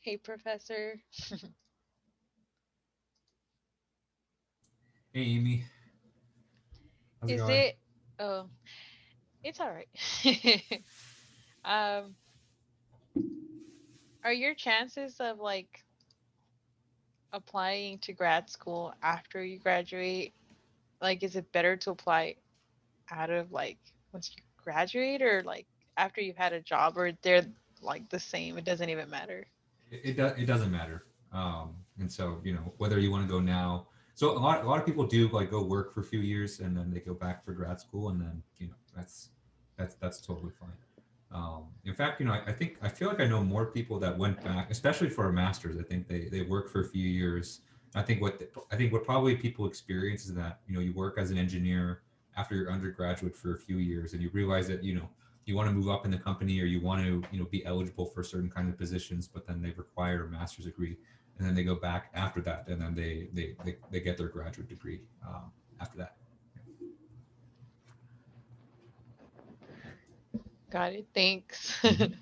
Hey, Professor. Hey Amy, how's it Is going? it? Oh, it's all right. um, are your chances of like applying to grad school after you graduate, like, is it better to apply out of like once you graduate or like after you've had a job, or they're like the same? It doesn't even matter. It doesn't matter. And so whether you want to go now. So a lot of people do like go work for a few years and then they go back for grad school and then that's totally fine. In fact, I feel like I know more people that went back, especially for a master's. I think they work for a few years. I think what probably people experience is that you work as an engineer after your undergraduate for a few years and you realize that you want to move up in the company or you want to be eligible for certain kind of positions, but then they require a master's degree and then they go back after that and then they get their graduate degree after that. Got it. Thanks. Mhm.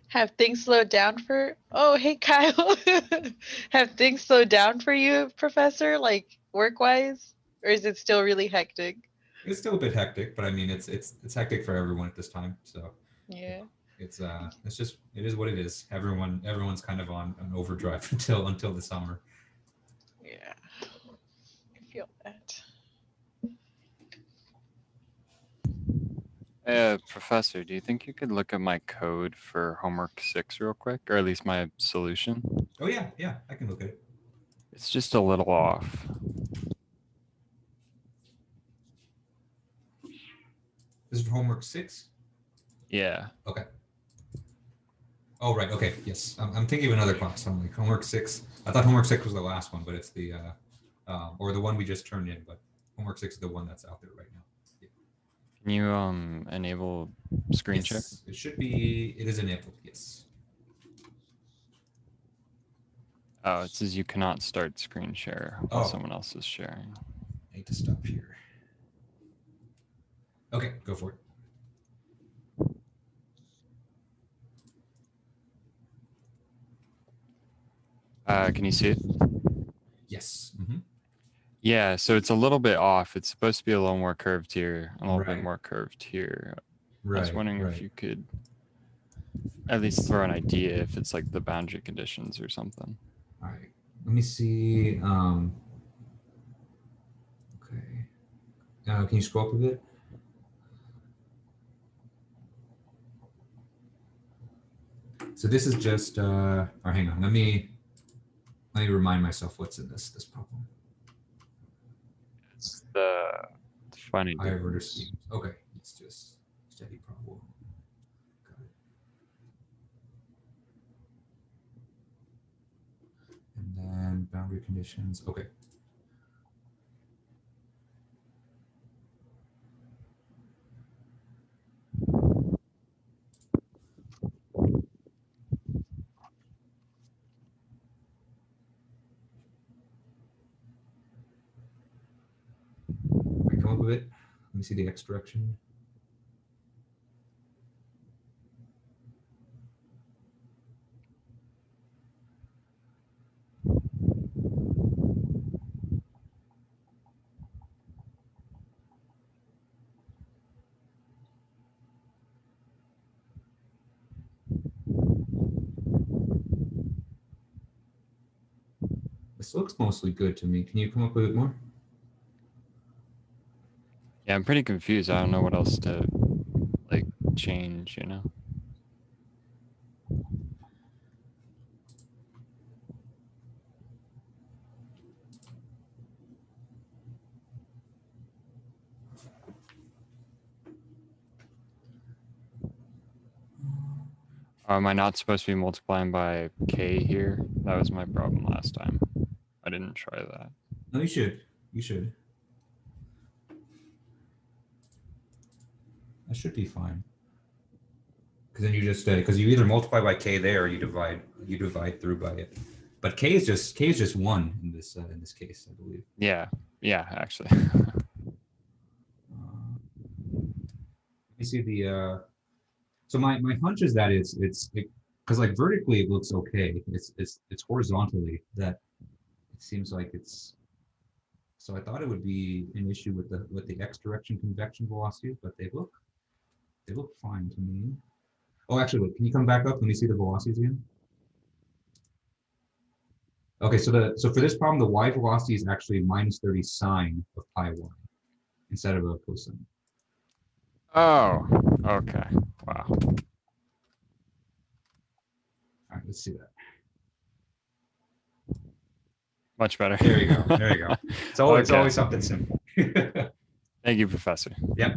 Have things slowed down for? Oh, hey, Kyle. Have things slowed down for you, Professor, like work wise? Or is it still really hectic? It's still a bit hectic, but I mean it's hectic for everyone at this time. So Yeah. it's just it is what it is. Everyone's kind of on overdrive until the summer. Yeah. I feel that. Professor, do you think you could look at my code for homework 6 real quick, or at least my solution? Oh yeah, I can look at it. It's just a little off. This is for homework 6. Yeah. Okay. Oh right. Okay. Yes. I'm thinking of another class. I'm like homework 6. I thought homework 6 was the last one, but it's the or the one we just turned in. But homework 6 is the one that's out there right now. Yeah. Can you enable screen share? Yes. It should be. It is enabled. Yes. Oh, it says you cannot start screen share while Oh, someone else is sharing. I need to stop here. Okay, go for it. Can you see it? Yes. Mm-hmm. Yeah, so it's a little bit off. It's supposed to be a little more curved here, a little bit Right. more curved here. I was Right. wondering if Right. you could at least throw an idea if it's like the boundary conditions or something. All right. Let me see. Okay. Can you scroll up a bit? So this is just, or hang on, let me remind myself what's in this problem. It's the finite Higher order difference. schemes. Okay, it's just steady problem. Got it. And then boundary conditions. Okay. I come up with it. Let me see the X direction. This looks mostly good to me. Can you come up with it more? Yeah, I'm pretty confused. I don't know what else to like change, you know? Am I not supposed to be multiplying by k here? That was my problem last time. I didn't try that. No, you should. You should. That should be fine. Because then you just because you either multiply by k there or you divide through by it. But k is just one in this case, I believe. Yeah, actually. Let me see the. So my hunch is that it's because like vertically it looks okay. It's horizontally that it seems like it's. So I thought it would be an issue with the x direction convection velocities, but they look fine to me. Oh, actually, look, can you come back up? Let me see the velocities again. Okay, so for this problem, the y velocity is actually minus 30 sine of pi y instead of a cosine. Oh, okay. Wow. All right, let's see that. Much better. There you go. There you go. So it's Okay. always something simple. Thank you, Professor. Yep.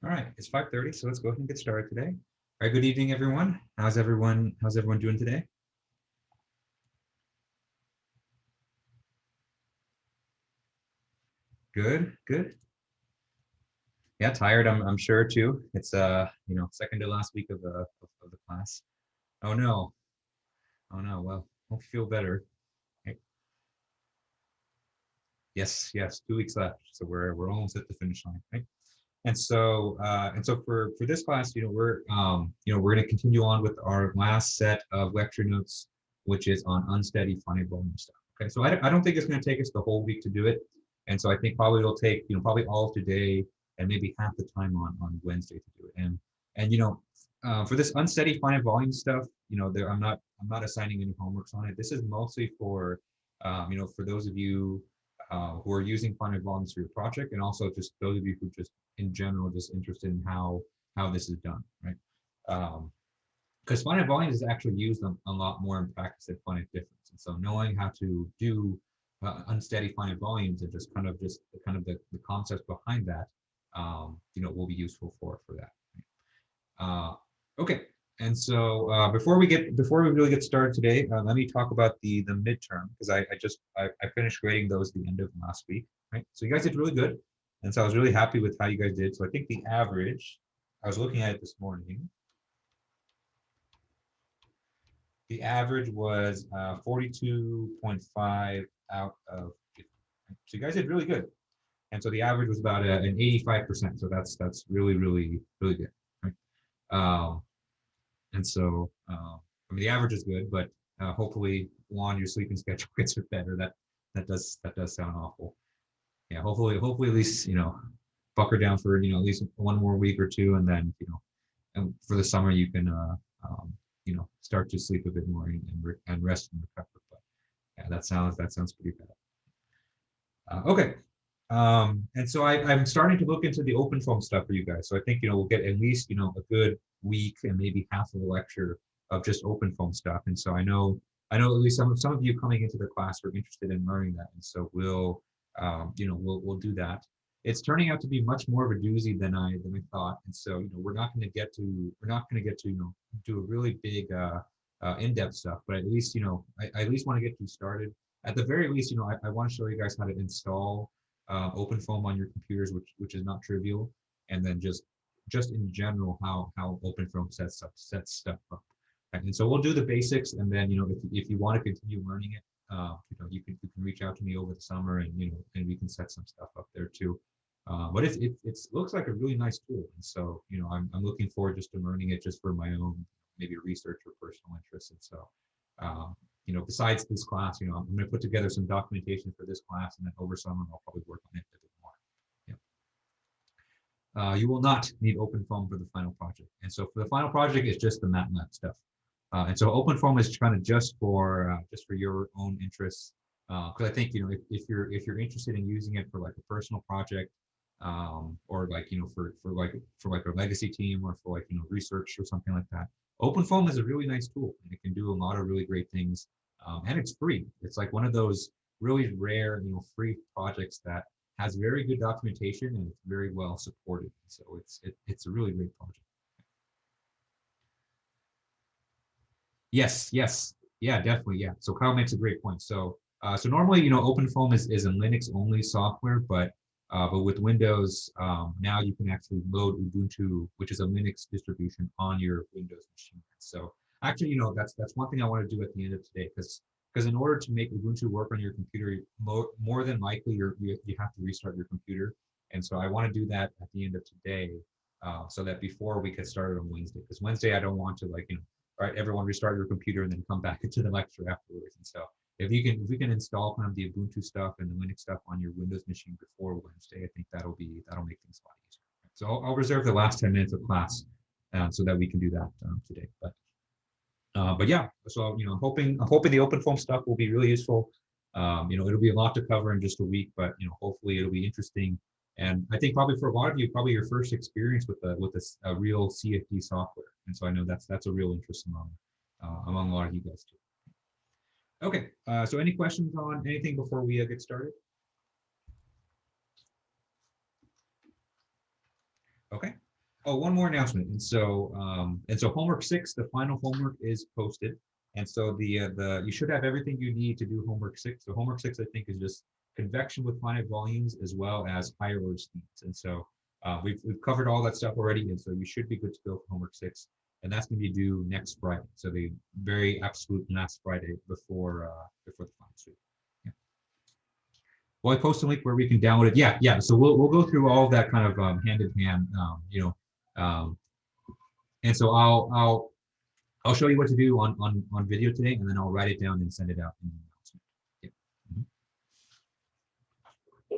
All right, it's 5:30, so let's go ahead and get started today. All right, good evening, everyone. How's everyone doing today? Good, good. Yeah, tired. I'm sure too. It's second to last week of the class. Oh no, oh no. Well, hope you feel better. Okay. Yes, yes. 2 weeks left, so we're almost at the finish line, right? And so for this class, we're going to continue on with our last set of lecture notes, which is on unsteady finite volume stuff. Okay, so I don't think it's going to take us the whole week to do it, and so I think probably it'll take probably all of today and maybe half the time on Wednesday to do it. And for this unsteady finite volume stuff, I'm not assigning any homeworks on it. This is mostly for for those of you who are using finite volumes for your project, and also just those of you who just in general just interested in how this is done, right? Because finite volumes is actually used a lot more in practice than finite difference, and so knowing how to do unsteady finite volumes and just the concepts behind that, will be useful for that. Okay, and so before we really get started today, let me talk about the midterm, because I finished grading those at the end of last week, right? So you guys did really good, and so I was really happy with how you guys did. So I think the average, I was looking at it this morning, the average was 42.5 out of 50. So you guys did really good, and so the average was about an 85%. So that's really really good, right? And so, I mean, the average is good, but hopefully, Juan, your sleeping schedule gets better. That does sound awful. Yeah, hopefully at least bucker down for at least one more week or two, and then and for the summer you can start to sleep a bit more and rest and recover. But yeah, that sounds pretty bad. Okay. And so I'm starting to look into the open foam stuff for you guys. So I think, we'll get at least, a good week and maybe half of a lecture of just open foam stuff. And so I know at least some of you coming into the class are interested in learning that. And so we'll do that. It's turning out to be much more of a doozy than I thought. And so, we're not going to get to do a really big in-depth stuff, but at least, I at least want to get you started. At the very least, I want to show you guys how to install OpenFOAM on your computers, which is not trivial, and then just in general how OpenFOAM sets stuff up. And so we'll do the basics, and then if you want to continue learning it, you can reach out to me over the summer, and and we can set some stuff up there too. But it looks like a really nice tool, and so I'm looking forward just to learning it just for my own maybe research or personal interest. And so besides this class, I'm going to put together some documentation for this class, and then over summer I'll probably work on it a bit more. Yeah. You will not need OpenFOAM for the final project, and so for the final project, it's just the MATLAB stuff. And so OpenFOAM is kind of just for your own interests, because I think if you're interested in using it for like a personal project, or like for like a legacy team, or for like research or something like that, OpenFOAM is a really nice tool, and it can do a lot of really great things, and it's free. It's like one of those really rare free projects that has very good documentation, and it's very well supported. So it's a really great project. Yes, yes, yeah, definitely, yeah. So Kyle makes a great point. So normally, OpenFOAM is a Linux only software, but with Windows, now you can actually load Ubuntu, which is a Linux distribution, on your Windows machine. So actually, that's one thing I want to do at the end of today, because in order to make Ubuntu work on your computer, more than likely you have to restart your computer, and so I want to do that at the end of today, so that before we get started on Wednesday, because Wednesday I don't want to all right, everyone restart your computer and then come back into the lecture afterwards. And so if we can install kind of the Ubuntu stuff and the Linux stuff on your Windows machine before Wednesday, I think that'll make things a lot easier. So I'll reserve the last 10 minutes of class so that we can do that today. But yeah, so hoping the OpenFOAM stuff will be really useful. It'll be a lot to cover in just a week, but hopefully it'll be interesting. And I think probably for a lot of you, probably your first experience with a real CFD software. And so I know that's a real interest among a lot of you guys too. Okay, so any questions on anything before we get started? Okay, Oh, one more announcement. And so homework 6, the final homework is posted. And so the you should have everything you need to do homework 6. So homework 6, I think, is just convection with finite volumes as well as higher order schemes. And so we've covered all that stuff already. And so you should be good to go for homework 6. And that's going to be due next Friday. So the very absolute last Friday before the final week. Yeah. Well, I post a link where we can download it. Yeah, yeah. So we'll go through all of that kind of hand in hand, um, and so I'll show you what to do on video today, and then I'll write it down and send it out in an announcement.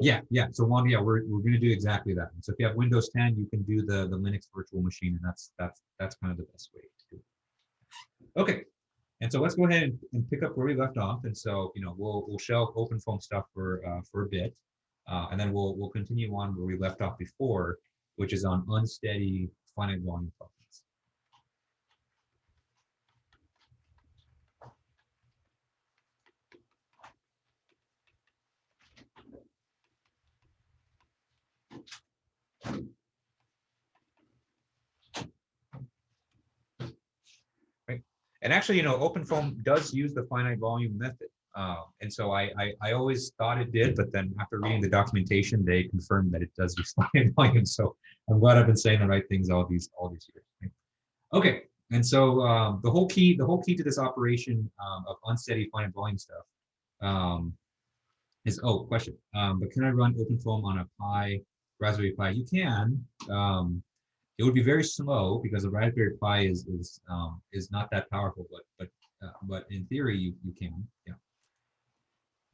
Yeah. Mhm. Yeah. So yeah, we're going to do exactly that. And so if you have Windows 10, you can do the Linux virtual machine, and that's kind of the best way to do it. Okay. And so let's go ahead and pick up where we left off. And so we'll shelve OpenFOAM stuff for a bit, and then we'll continue on where we left off before, which is on unsteady finite volume problems. Right. And actually, OpenFOAM does use the finite volume method. And so I always thought it did, but then after reading the documentation, they confirmed that it does use finite volume. So I'm glad I've been saying the right things all these years. Right? Okay. And so the whole key to this operation of unsteady finite volume stuff is question. But can I run OpenFOAM on a Raspberry Pi? You can. It would be very slow because the Raspberry Pi is not that powerful, but in theory you can. Yeah.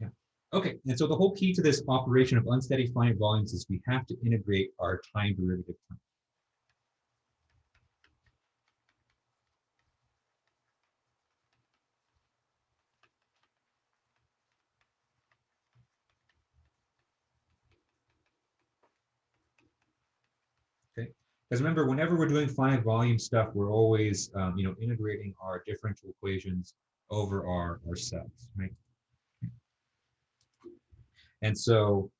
Yeah. Okay. And so the whole key to this operation of unsteady finite volumes is we have to integrate our time derivative term. Okay. Because remember, whenever we're doing finite volume stuff, we're always integrating our differential equations over our cells, right? And so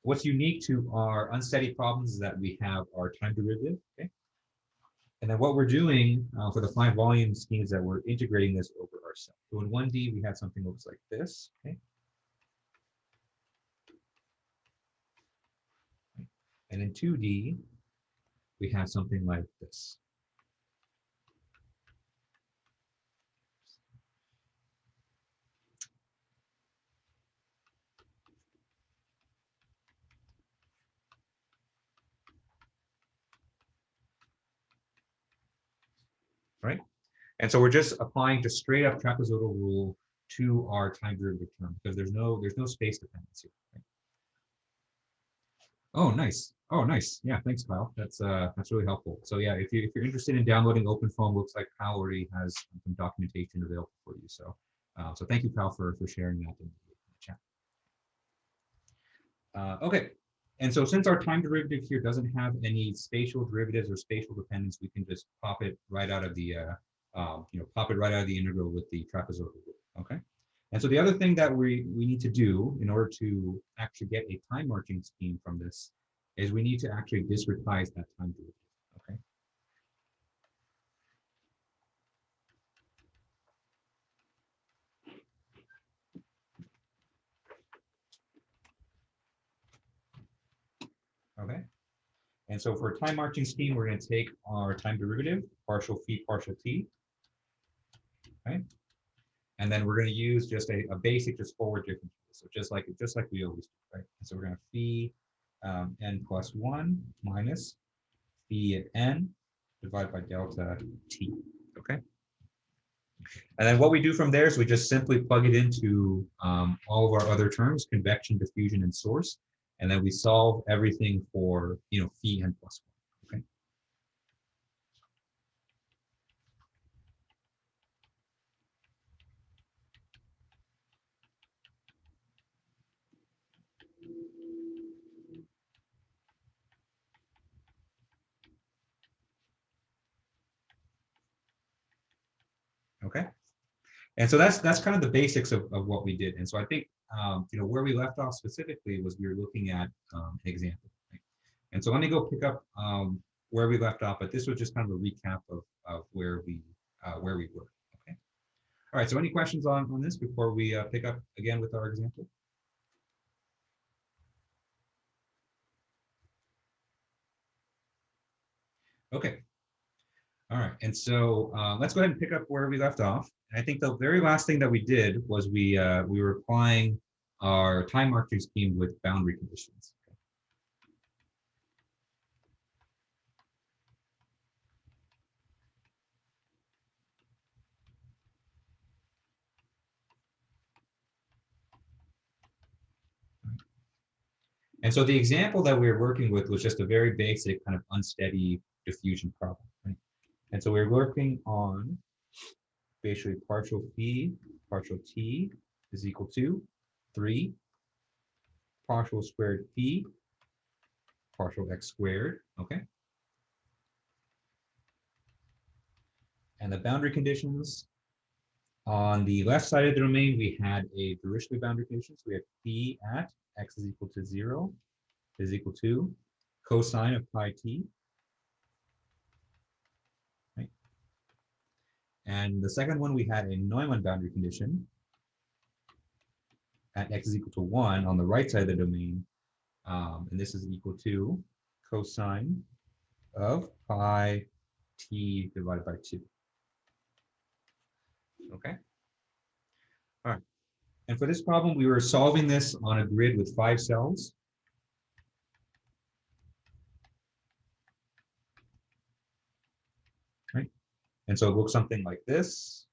what's unique to our unsteady problems is that we have our time derivative, okay? And then what we're doing for the finite volume scheme is that we're integrating this over our cell. So in 1D, we have something that looks like this, okay? And in 2D, we have something like this. Right? And so we're just applying just straight up trapezoidal rule to our time derivative term because there's no space dependency. Right? Oh, nice. Oh, nice. Yeah, thanks, Kyle. That's really helpful. So yeah, if you're interested in downloading OpenFOAM, looks like Kyle already has some documentation available for you. So so thank you, Kyle, for sharing that in the chat. Okay. And so since our time derivative here doesn't have any spatial derivatives or spatial dependence, we can just pop it right out of the integral with the trapezoidal rule. Okay. And so the other thing that we need to do in order to actually get a time marching scheme from this is we need to actually discretize that time derivative. Okay. Okay. And so for a time marching scheme, we're going to take our time derivative, partial phi, partial t. Okay. And then we're going to use just a basic just forward differential. So just like we always do, right? And so we're going to phi n plus 1 minus phi at n divided by delta t. Okay. And then what we do from there is we just simply plug it into all of our other terms, convection, diffusion, and source. And then we solve everything for phi n plus 1. Okay. Okay. And so that's kind of the basics of what we did. And so I think where we left off specifically was we were looking at an example. Right? And so let me go pick up where we left off, but this was just kind of a recap of where we were. Okay. All right. So any questions on this before we pick up again with our example? Okay. All right. And so let's go ahead and pick up where we left off. And I think the very last thing that we did was we were applying our time marching scheme with boundary conditions. And so the example that we were working with was just a very basic kind of unsteady diffusion problem. Right? And so we're working on basically partial phi, partial t is equal to 3 partial squared phi, partial x squared, okay? And the boundary conditions, on the left side of the domain, we had a Dirichlet boundary condition. So we had phi at x is equal to 0 is equal to cosine of pi t. Right? And the second one, we had a Neumann boundary condition at x is equal to 1 on the right side of the domain. And this is equal to cosine of pi t divided by 2. Okay. All right. And for this problem, we were solving this on a grid with 5 cells. Right. And so it looks something like this.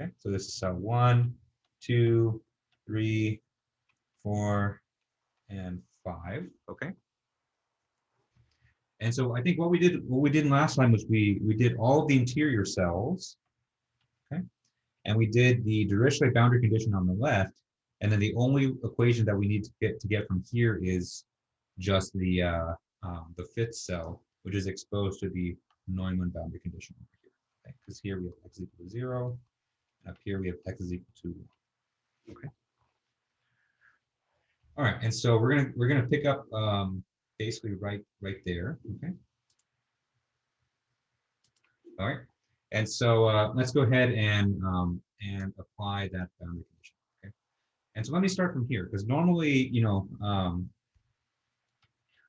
Okay. So this is cell 1, 2, 3, 4, and 5. Okay. And so I think what we did last time was we did all of the interior cells, okay, and we did the Dirichlet boundary condition on the left, and then the only equation that we need to get from here is just the 5th cell, which is exposed to the Neumann boundary condition over here, because here we have x equal to 0, and up here we have x is equal to 1. Okay. All right, and so we're gonna pick up basically right there. Okay. All right. And so let's go ahead and apply that boundary condition. Okay. And so let me start from here, because normally,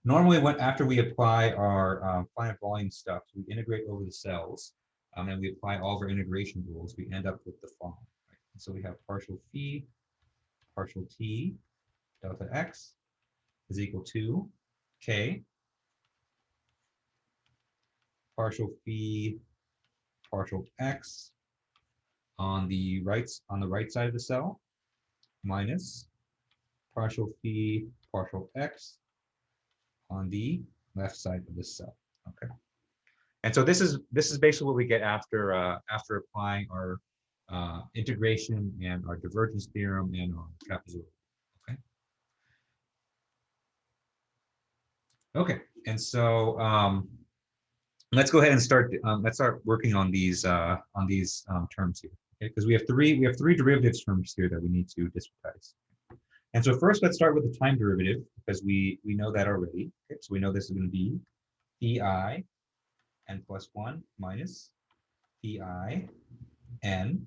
normally after we apply our finite volume stuff, we integrate over the cells, and we apply all of our integration rules. We end up with the following. Right? And so we have partial phi, partial t, delta x is equal to k, partial phi, partial x on the right side of the cell, minus partial phi, partial x on the left side of the cell. Okay. And so this is basically what we get after applying our integration and our divergence theorem and our trapezoidal. Okay. Okay. And so let's go ahead and start. Let's start working on these terms here, okay? Because we have three derivative terms here that we need to discretize. And so first, let's start with the time derivative, because we know that already. Okay? So we know this is going to be phi n plus 1 minus phi n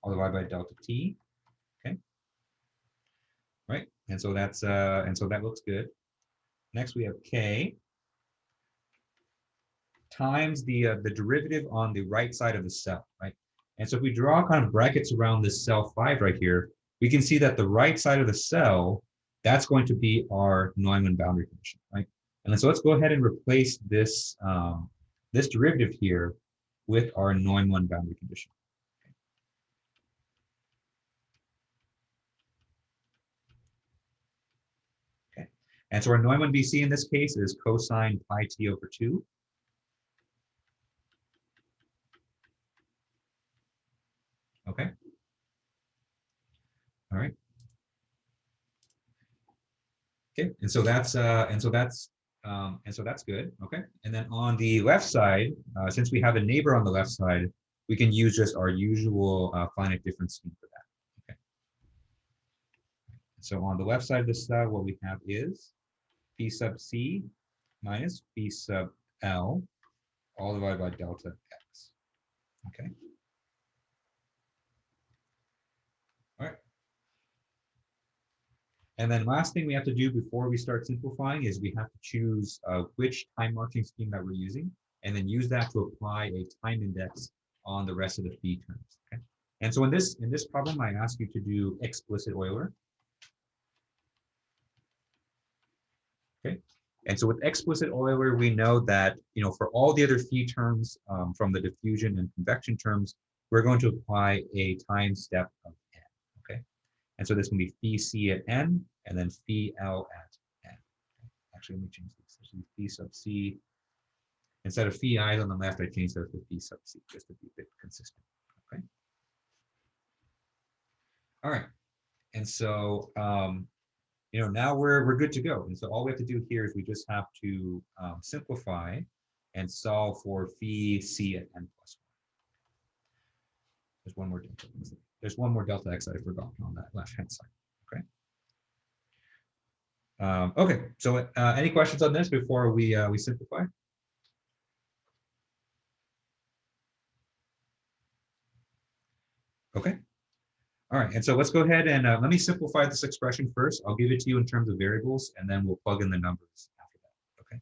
all divided by delta t. Okay. Right. And so that looks good. Next, we have k times the derivative on the right side of the cell, right? And so if we draw kind of brackets around this cell 5 right here, we can see that the right side of the cell, that's going to be our Neumann boundary condition, right? And so let's go ahead and replace this this derivative here with our Neumann boundary condition. Okay. And so our Neumann BC in this case is cosine pi t over 2. Okay. All right. Okay, and so that's good. Okay, and then on the left side, since we have a neighbor on the left side, we can use just our usual finite difference scheme for that. Okay. So on the left side of this, what we have is phi sub c minus phi sub l all divided by delta x. Okay. All right. And then last thing we have to do before we start simplifying is we have to choose which time marching scheme that we're using, and then use that to apply a time index on the rest of the phi terms. Okay. And so in this problem, I ask you to do explicit Euler. Okay. And so with explicit Euler, we know that, you know, for all the other phi terms from the diffusion and convection terms, we're going to apply a time step of n. Okay. And so this can be phi c at n, and then phi l at n. Actually, let me change this. This is phi sub c. Instead of phi I on the left, I changed that to phi sub c, just to be a bit consistent. Okay. All right. And so, you know, now we're good to go. And so all we have to do here is we just have to simplify and solve for phi c at n plus 1. There's one more delta. There's one more delta x that I forgot on that left-hand side. Okay. Okay. So any questions on this before we simplify? Okay. All right. And so let's go ahead and let me simplify this expression first. I'll give it to you in terms of variables, and then we'll plug in the numbers after that. Okay.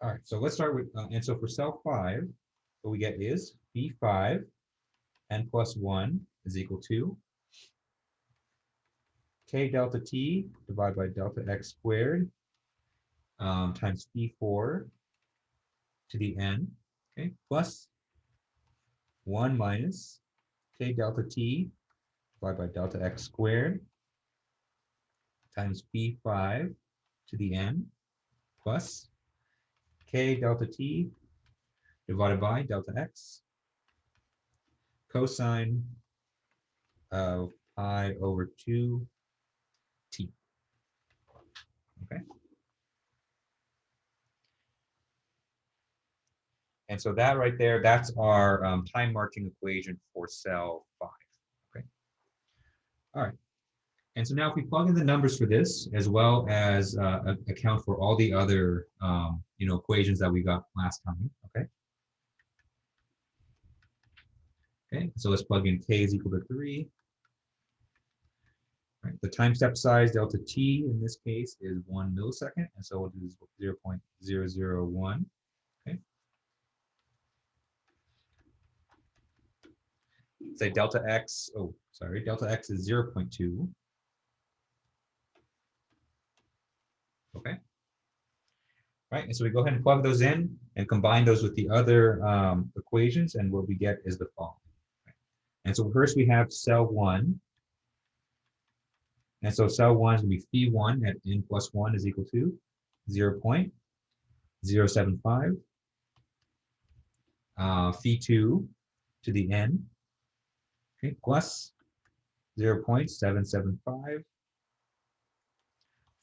All right. So let's start with, and so for cell 5, what we get is phi5 n plus 1 is equal to k delta t divided by delta x squared times phi4 to the n, okay, plus 1 minus k delta t divided by delta x squared times phi5 to the n plus k delta t divided by delta x cosine of pi over 2t. Okay. And so that right there, that's our time marching equation for cell 5. Okay. All right. And so now if we plug in the numbers for this, as well as account for all the other you know, equations that we got last time. Okay. Okay. So let's plug in k is equal to 3. Right. The time step size delta t in this case is 1 millisecond, and so we'll do 0.001. Okay. Say delta x, oh, sorry, delta x is 0.2. Okay. Right, and so we go ahead and plug those in and combine those with the other equations, and what we get is the following. Okay. And so first we have cell 1. And so cell 1 is going to be phi1 at n plus 1 is equal to 0.075. Phi2 to the n, okay, plus 0.775.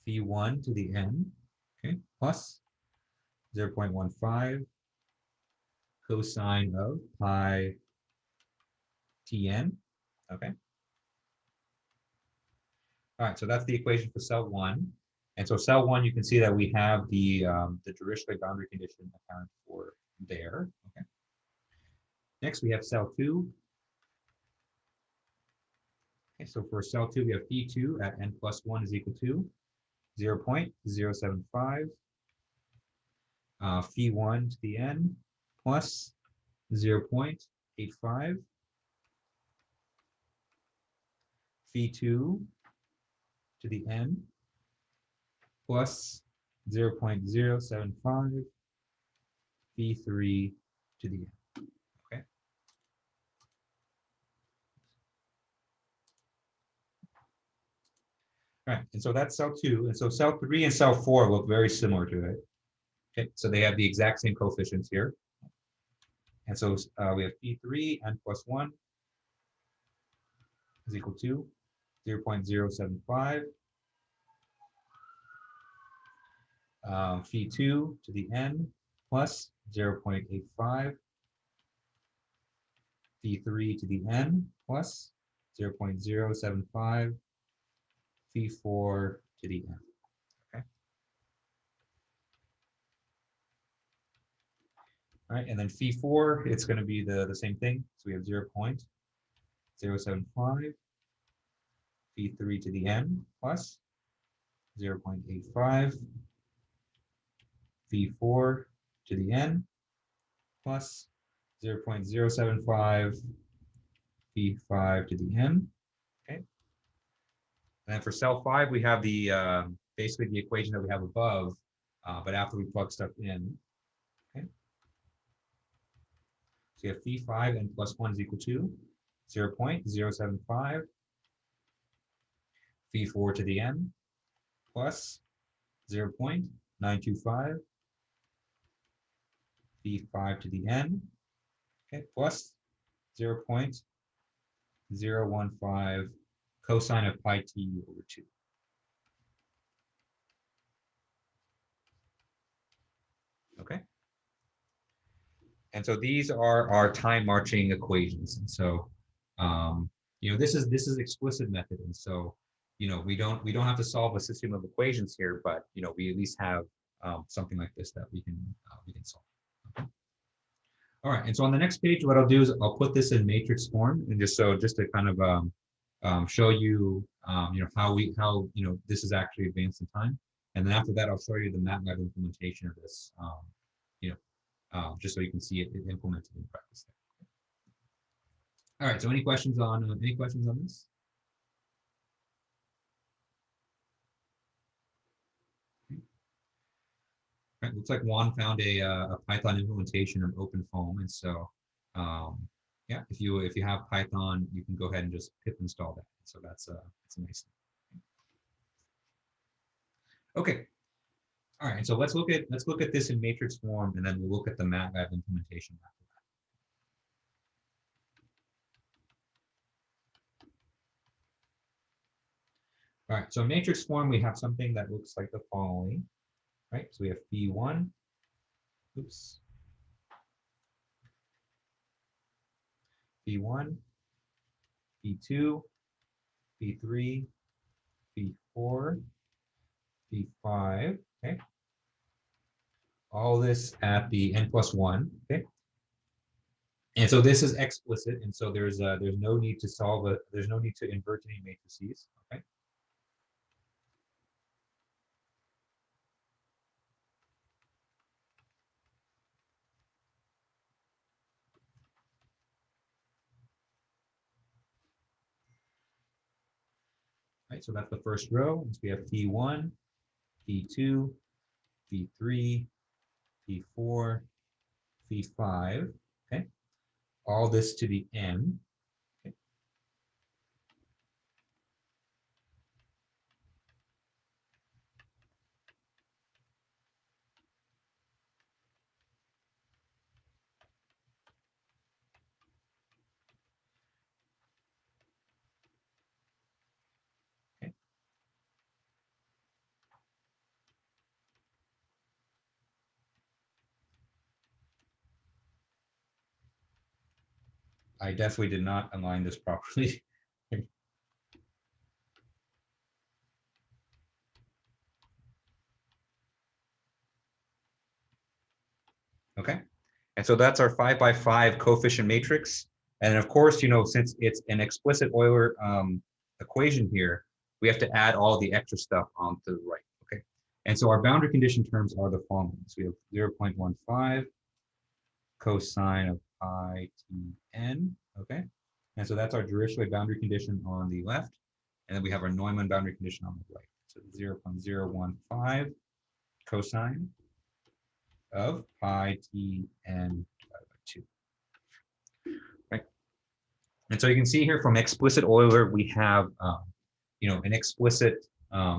Phi1 to the n, okay, plus 0.15 cosine of pi tn. Okay. All right, so that's the equation for cell 1. And so cell 1, you can see that we have the Dirichlet boundary condition accounted for there. Okay. Next, we have cell 2. Okay, so for cell 2, we have phi2 at n plus 1 is equal to 0.075. Phi1 to the n plus 0.85. Phi2 to the n plus 0.075. Phi3 to the n. Okay. All right, and so that's cell 2. And so cell 3 and cell 4 look very similar to it. Okay, so they have the exact same coefficients here. And so we have phi3 n plus 1 is equal to 0.075. Phi2 to the n plus 0.85. Phi3 to the n plus 0.075 phi4 to the n. Okay. All right, and then phi4, it's going to be the same thing. So we have 0.075 phi3 to the n plus 0.85 phi4 to the n plus 0.075 phi5 to the n. Okay. And then for cell 5, we have the basically the equation that we have above, but after we plug stuff in. Okay. So you have phi5 n plus 1 is equal to 0.075 phi4 to the n plus 0.925 phi5 to the n, okay, plus 0.015 cosine of pi t over 2. Okay. And so these are our time marching equations. And so, this is explicit method. And so, we don't have to solve a system of equations here, but we at least have something like this that we can solve. Okay. All right. And so on the next page, what I'll do is I'll put this in matrix form, and just to kind of show you, how this is actually advanced in time. And then after that, I'll show you the MATLAB implementation of this, just so you can see it implemented in practice. All right. So any questions on this? All right, looks like Juan found a Python implementation of OpenFOAM, and so yeah, if you have Python, you can go ahead and just pip install that. So that's a nice thing. Okay. All right, and so let's look at this in matrix form, and then we'll look at the MATLAB implementation after that. All right, so in matrix form, we have something that looks like the following, right? So we have phi1, oops, phi1, phi2, phi3, phi4, phi5, okay? All this at the n plus 1, okay? And so this is explicit, and so there's no need to there's no need to invert any matrices, okay? Right, so that's the first row. So we have phi1, phi2, phi3, phi4, phi5, okay? All this to the n, okay? Okay. I definitely did not align this properly. Okay, and so that's our 5 by 5 coefficient matrix. And of course, since it's an explicit Euler equation here, we have to add all the extra stuff on to the right. Okay, and so our boundary condition terms are the following. So we have 0.15 cosine of pi t n. Okay, and so that's our Dirichlet boundary condition on the left, and then we have our Neumann boundary condition on the right. So 0.015 cosine of pi t n divided by 2. Right. And so you can see here from explicit Euler, we have an explicit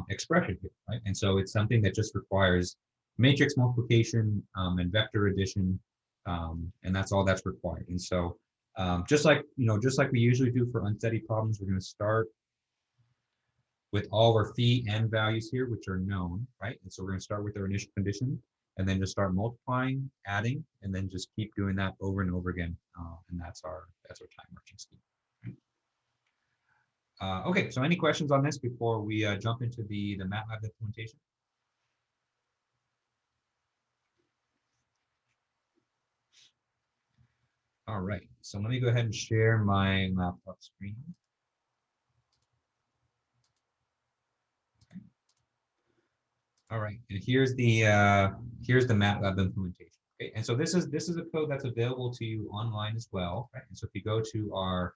expression here, right? And so it's something that just requires matrix multiplication and vector addition, and that's all that's required. And so just like we usually do for unsteady problems, we're going to start with all of our phi n values here, which are known, right? And so we're going to start with our initial condition, and then just start multiplying, adding, and then just keep doing that over and over again. And that's our time marching scheme. Right? Okay, so any questions on this before we jump into the MATLAB implementation? All right, so let me go ahead and share my laptop screen. All right, and here's the MATLAB implementation. Okay, and so this is a code that's available to you online as well. Right? And so if you go to our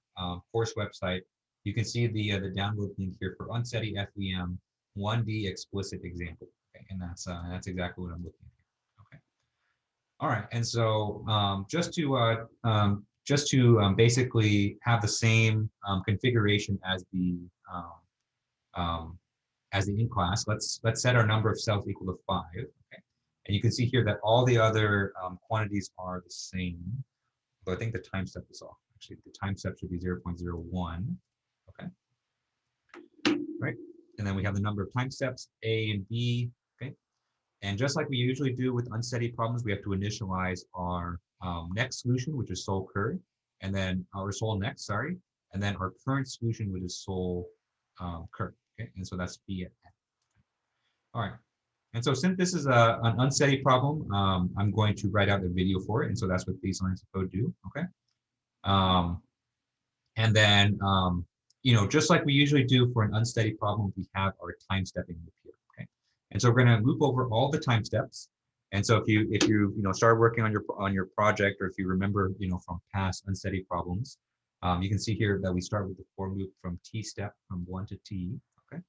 course website, you can see the download link here for Unsteady FEM 1D explicit example. Okay, and that's exactly what I'm looking at here. Okay. All right, and so just to basically have the same configuration as the in class, let's set our number of cells equal to 5. Okay, and you can see here that all the other quantities are the same. But I think the time step is off. Actually, the time step should be 0.01. Okay, right, and then we have the number of time steps A and B. Okay. And just like we usually do with unsteady problems, we have to initialize our next solution, which is sol current, and then our sol next, sorry, and then our current solution, which is sol current. Okay, and so that's B at N. All right. And so since this is an unsteady problem, I'm going to write out a video for it. And so that's what these lines of code do. Okay. And then, just like we usually do for an unsteady problem, we have our time stepping loop here. Okay. And so we're going to loop over all the time steps. And so if you start working on your project, or if you remember, from past unsteady problems, you can see here that we start with the for loop from T step from 1 to T. Okay.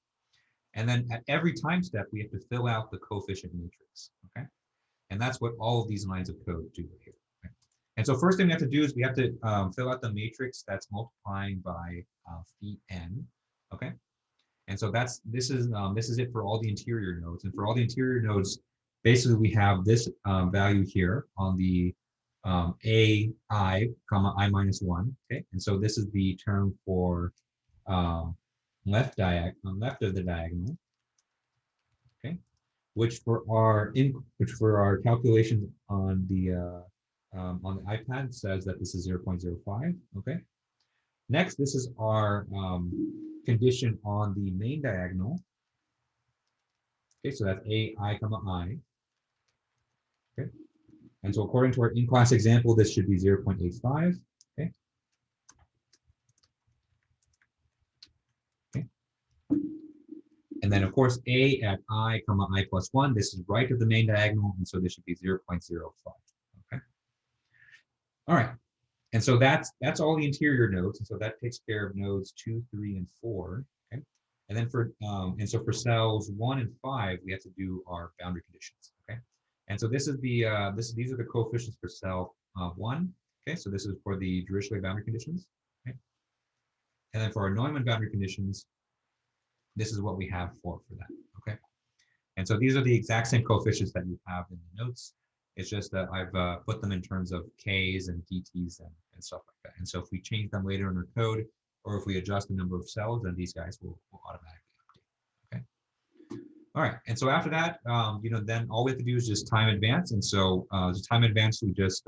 And then at every time step, we have to fill out the coefficient matrix. Okay. And that's what all of these lines of code do here. Okay? And so first thing we have to do is we have to fill out the matrix that's multiplying by phi n. Okay. And so this is it for all the interior nodes. And for all the interior nodes, basically we have this value here on the ai comma I minus 1. Okay. And so this is the term for left of the diagonal. Okay. Which for our calculations on the iPad says that this is 0.05. Okay. Next, this is our condition on the main diagonal. Okay, so that's ai comma I. Okay. And so according to our in-class example, this should be 0.85. Okay. Okay. And then of course, a at I comma I plus 1, this is right of the main diagonal, and so this should be 0.05. Okay. All right. And so that's all the interior nodes, and so that takes care of nodes 2, 3, and 4. Okay. And then for for cells 1 and 5, we have to do our boundary conditions. Okay. And so this is these are the coefficients for cell 1. Okay. So this is for the Dirichlet boundary conditions. Okay. And then for our Neumann boundary conditions, this is what we have for that. Okay. And so these are the exact same coefficients that you have in the notes. It's just that I've put them in terms of Ks and DTs and stuff like that. And so if we change them later in our code, or if we adjust the number of cells, then these guys will automatically update. Okay. All right. And so after that, then all we have to do is just time advance. And so to time advance, we just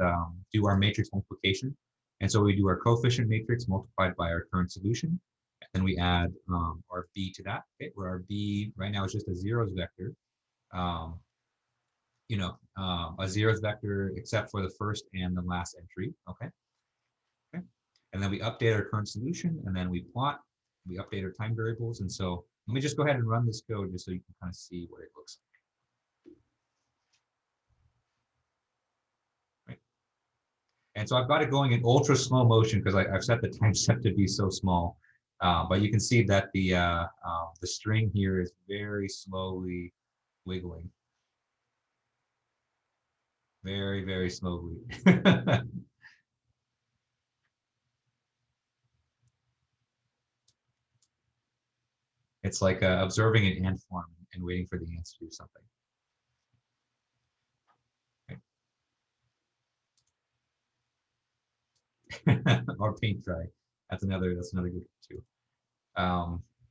do our matrix multiplication. And so we do our coefficient matrix multiplied by our current solution. And then we add our B to that, okay, where our B right now is just a zeros vector. A zeros vector except for the first and the last entry. Okay. Okay. And then we update our current solution, and then we update our time variables. And so let me just go ahead and run this code just so you can kind of see what it looks like. Right. And so I've got it going in ultra slow motion because I've set the time step to be so small. But you can see that the string here is very slowly wiggling. Very, very slowly. It's like observing an ant farm and waiting for the ants to do something. Okay. Or paint dry. That's another good one too.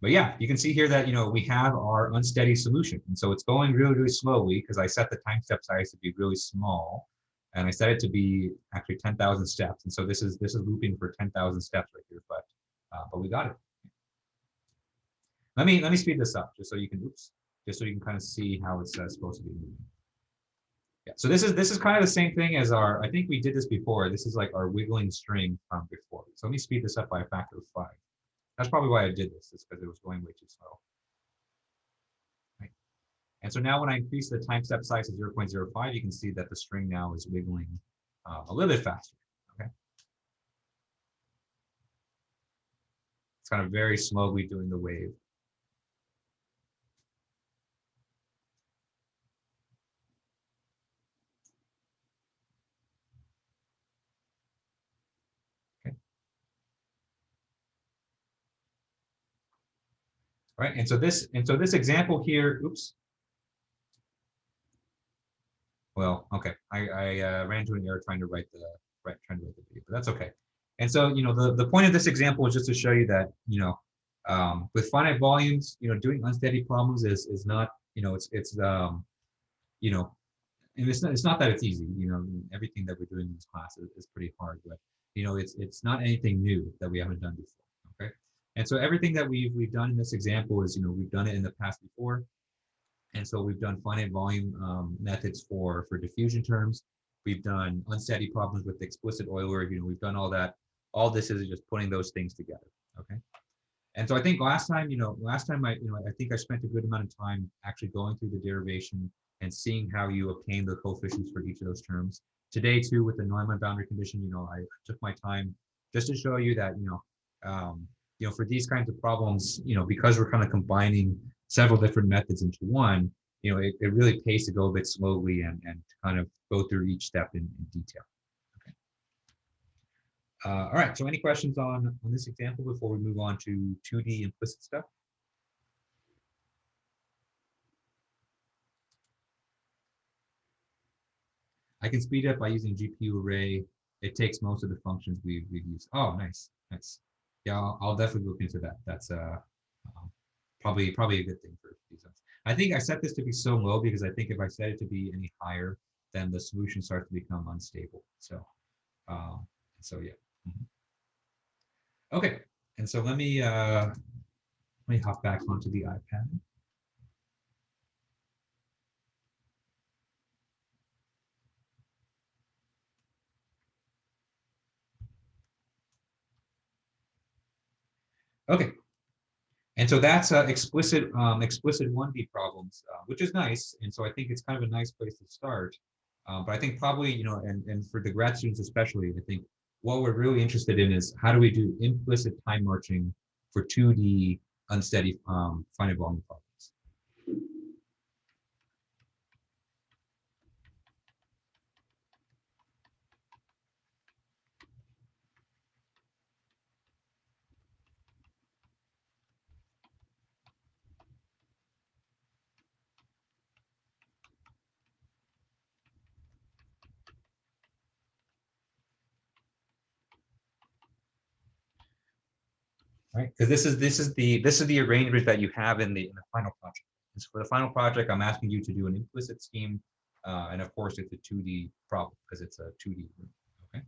But yeah, you can see here that we have our unsteady solution, and so it's going really, really slowly because I set the time step size to be really small, and I set it to be actually 10,000 steps, and so this is looping for 10,000 steps right here, but we got it. Let me speed this up just so you can, just so you can kind of see how it's supposed to be moving. Yeah, so this is kind of the same thing as our, I think we did this before. This is like our wiggling string from before. So let me speed this up by a factor of 5. That's probably why I did this. It's because it was going way too slow. Right. And so now when I increase the time step size to 0.05, you can see that the string now is wiggling a little bit faster. Okay. It's kind of very slowly doing the wave. Right, and so this example here, oops. Well, okay, I ran into an error trying to write the video, but that's okay. And so the point of this example is just to show you that with finite volumes, doing unsteady problems is not it's not that it's easy. Everything that we're doing in this class is pretty hard, but it's not anything new that we haven't done before. Okay. And so everything that we've done in this example is, we've done it in the past before. And so we've done finite volume methods for diffusion terms. We've done unsteady problems with explicit Euler. We've done all that. All this is just putting those things together. Okay. And so I think last time I think I spent a good amount of time actually going through the derivation and seeing how you obtain the coefficients for each of those terms. Today too, with the Neumann boundary condition, I took my time just to show you that for these kinds of problems, because we're kind of combining several different methods into one, it really pays to go a bit slowly and kind of go through each step in detail. Okay. All right, so any questions on this example before we move on to 2D implicit stuff? I can speed up by using GPU array. It takes most of the functions we've used. Oh, nice. Yeah, I'll definitely look into that. That's probably a good thing for these ones. I think I set this to be so low because I think if I set it to be any higher, then the solution starts to become unstable. So yeah. Okay, and so let me hop back onto the iPad. Okay, and so that's explicit 1D problems, which is nice, and so I think it's kind of a nice place to start. But I think probably and for the grad students especially, I think what we're really interested in is how do we do implicit time marching for 2D unsteady finite volume problems. Right, because this is the arrangement that you have in the final project. And so for the final project, I'm asking you to do an implicit scheme, and of course it's a 2D problem because it's a 2D room. Okay,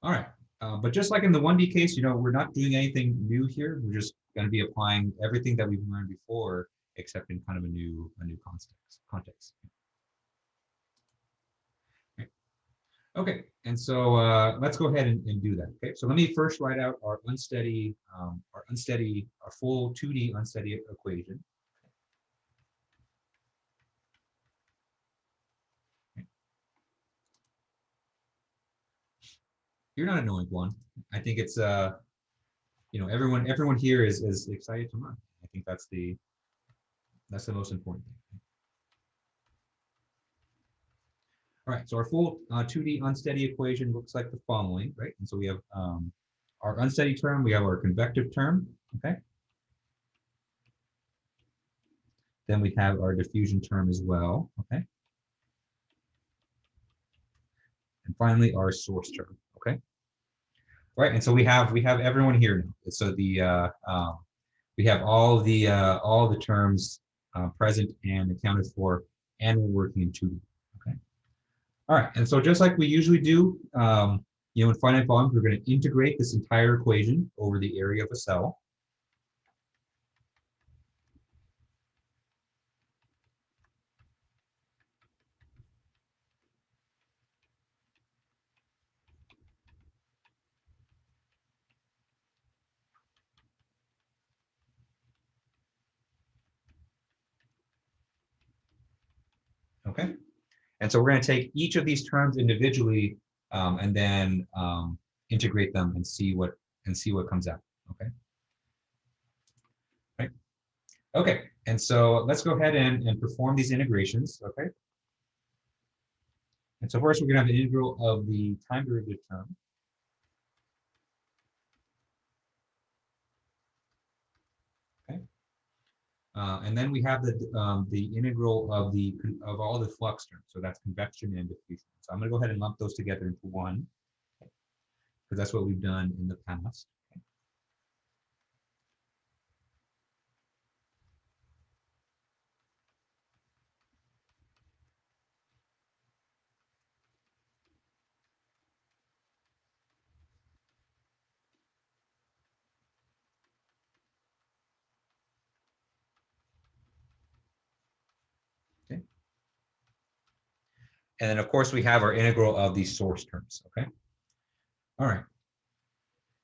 all right. But just like in the 1D case, we're not doing anything new here. We're just going to be applying everything that we've learned before, except in kind of a new context. Okay, and so let's go ahead and do that. Okay, so let me first write out our full 2D unsteady equation. Okay. You're not annoying, one. I think it's everyone here is excited to learn. I think that's the most important thing. All right, so our full 2D unsteady equation looks like the following, right? And so we have our unsteady term, we have our convective term, okay? Then we have our diffusion term as well, okay? And finally, our source term, okay? All right, and so we have everyone here now. So the we have all the terms present and accounted for, and we're working in 2D. All right, and so just like we usually do, in finite volumes, we're going to integrate this entire equation over the area of a cell. Okay. And so we're going to take each of these terms individually and then integrate them and see what comes out. Okay. Right. Okay. And so let's go ahead and perform these integrations. Okay. And so first we're going to have the integral of the time derivative term. Okay. And then we have the integral of all the flux terms. So that's convection and diffusion. So I'm going to go ahead and lump those together into one, because that's what we've done in the past. Okay. And then of course we have our integral of these source terms. Okay. All right.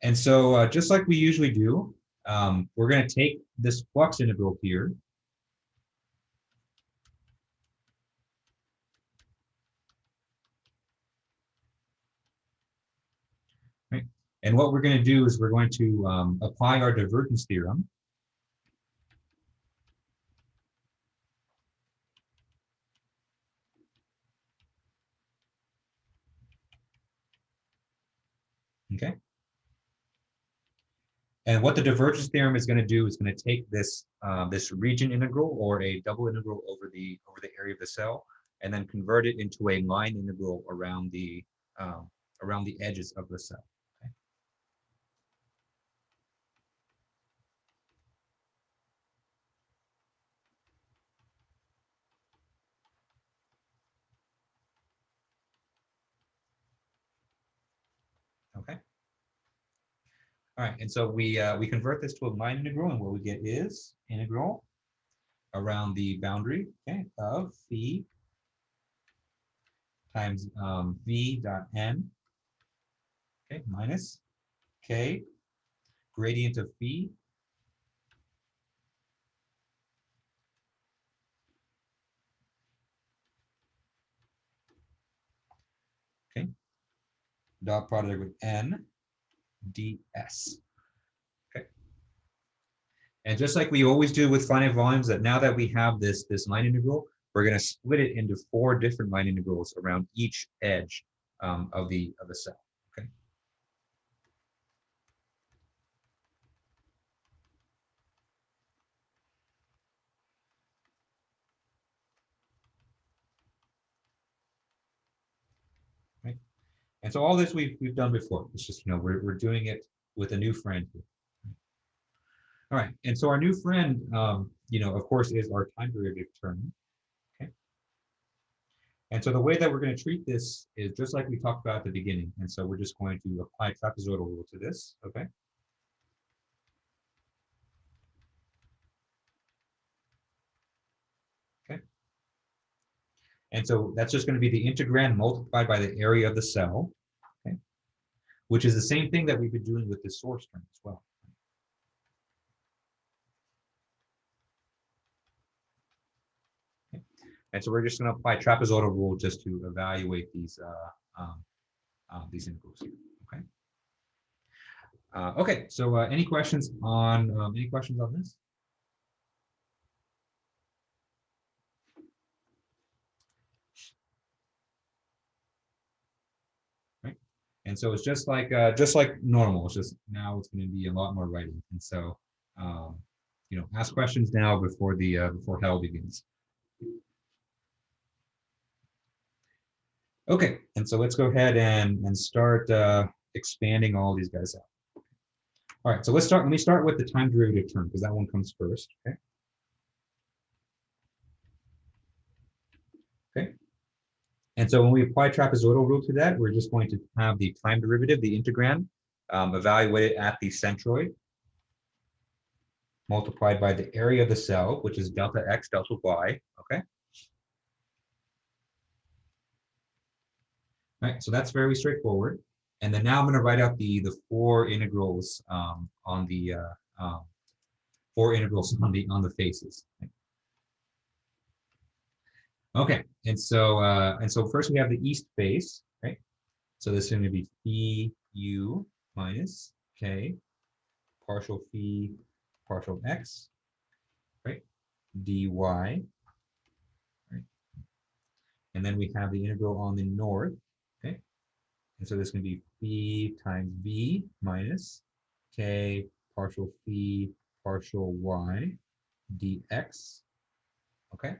And so just like we usually do, we're going to take this flux integral here. Right? And what we're going to do is we're going to apply our divergence theorem. Okay. And what the divergence theorem is going to do is going to take this this region integral, or a double integral over the area of the cell, and then convert it into a line integral around the edges of the cell. Okay. All right. And so we convert this to a line integral, and what we get is integral around the boundary, okay, of phi times v dot n, okay, minus k gradient of phi okay, dot product with n ds. Okay. And just like we always do with finite volumes, that now that we have this line integral, we're going to split it into 4 different line integrals around each edge of the cell. Okay. Right. And so all this we've done before. It's just, you know, we're doing it with a new friend here. All right, and so our new friend, you know, of course, is our time derivative term. Okay. And so the way that we're going to treat this is just like we talked about at the beginning. And so we're just going to apply trapezoidal rule to this. Okay. Okay. And so that's just going to be the integrand multiplied by the area of the cell, okay, which is the same thing that we've been doing with this source term as well. Okay. And so we're just going to apply trapezoidal rule just to evaluate these integrals here. Okay. Okay. So any questions on this? Right. And so it's just like normal. It's just now it's going to be a lot more writing. And so you know, ask questions now before before hell begins. Okay, and so let's go ahead and start expanding all these guys out. All right, so let me start with the time derivative term, because that one comes first. Okay. Okay. And so when we apply trapezoidal rule to that, we're just going to have the time derivative, the integrand, evaluated at the centroid, multiplied by the area of the cell, which is delta x, delta y. Okay. All right, so that's very straightforward. And then now I'm going to write out the 4 integrals on the 4 integrals on the faces. Okay, and so first we have the east face, right? So this is going to be phi u minus k partial phi partial x, right? dy, right? And then we have the integral on the north, okay? And so this is going to be phi times v minus k partial phi partial y dx, okay?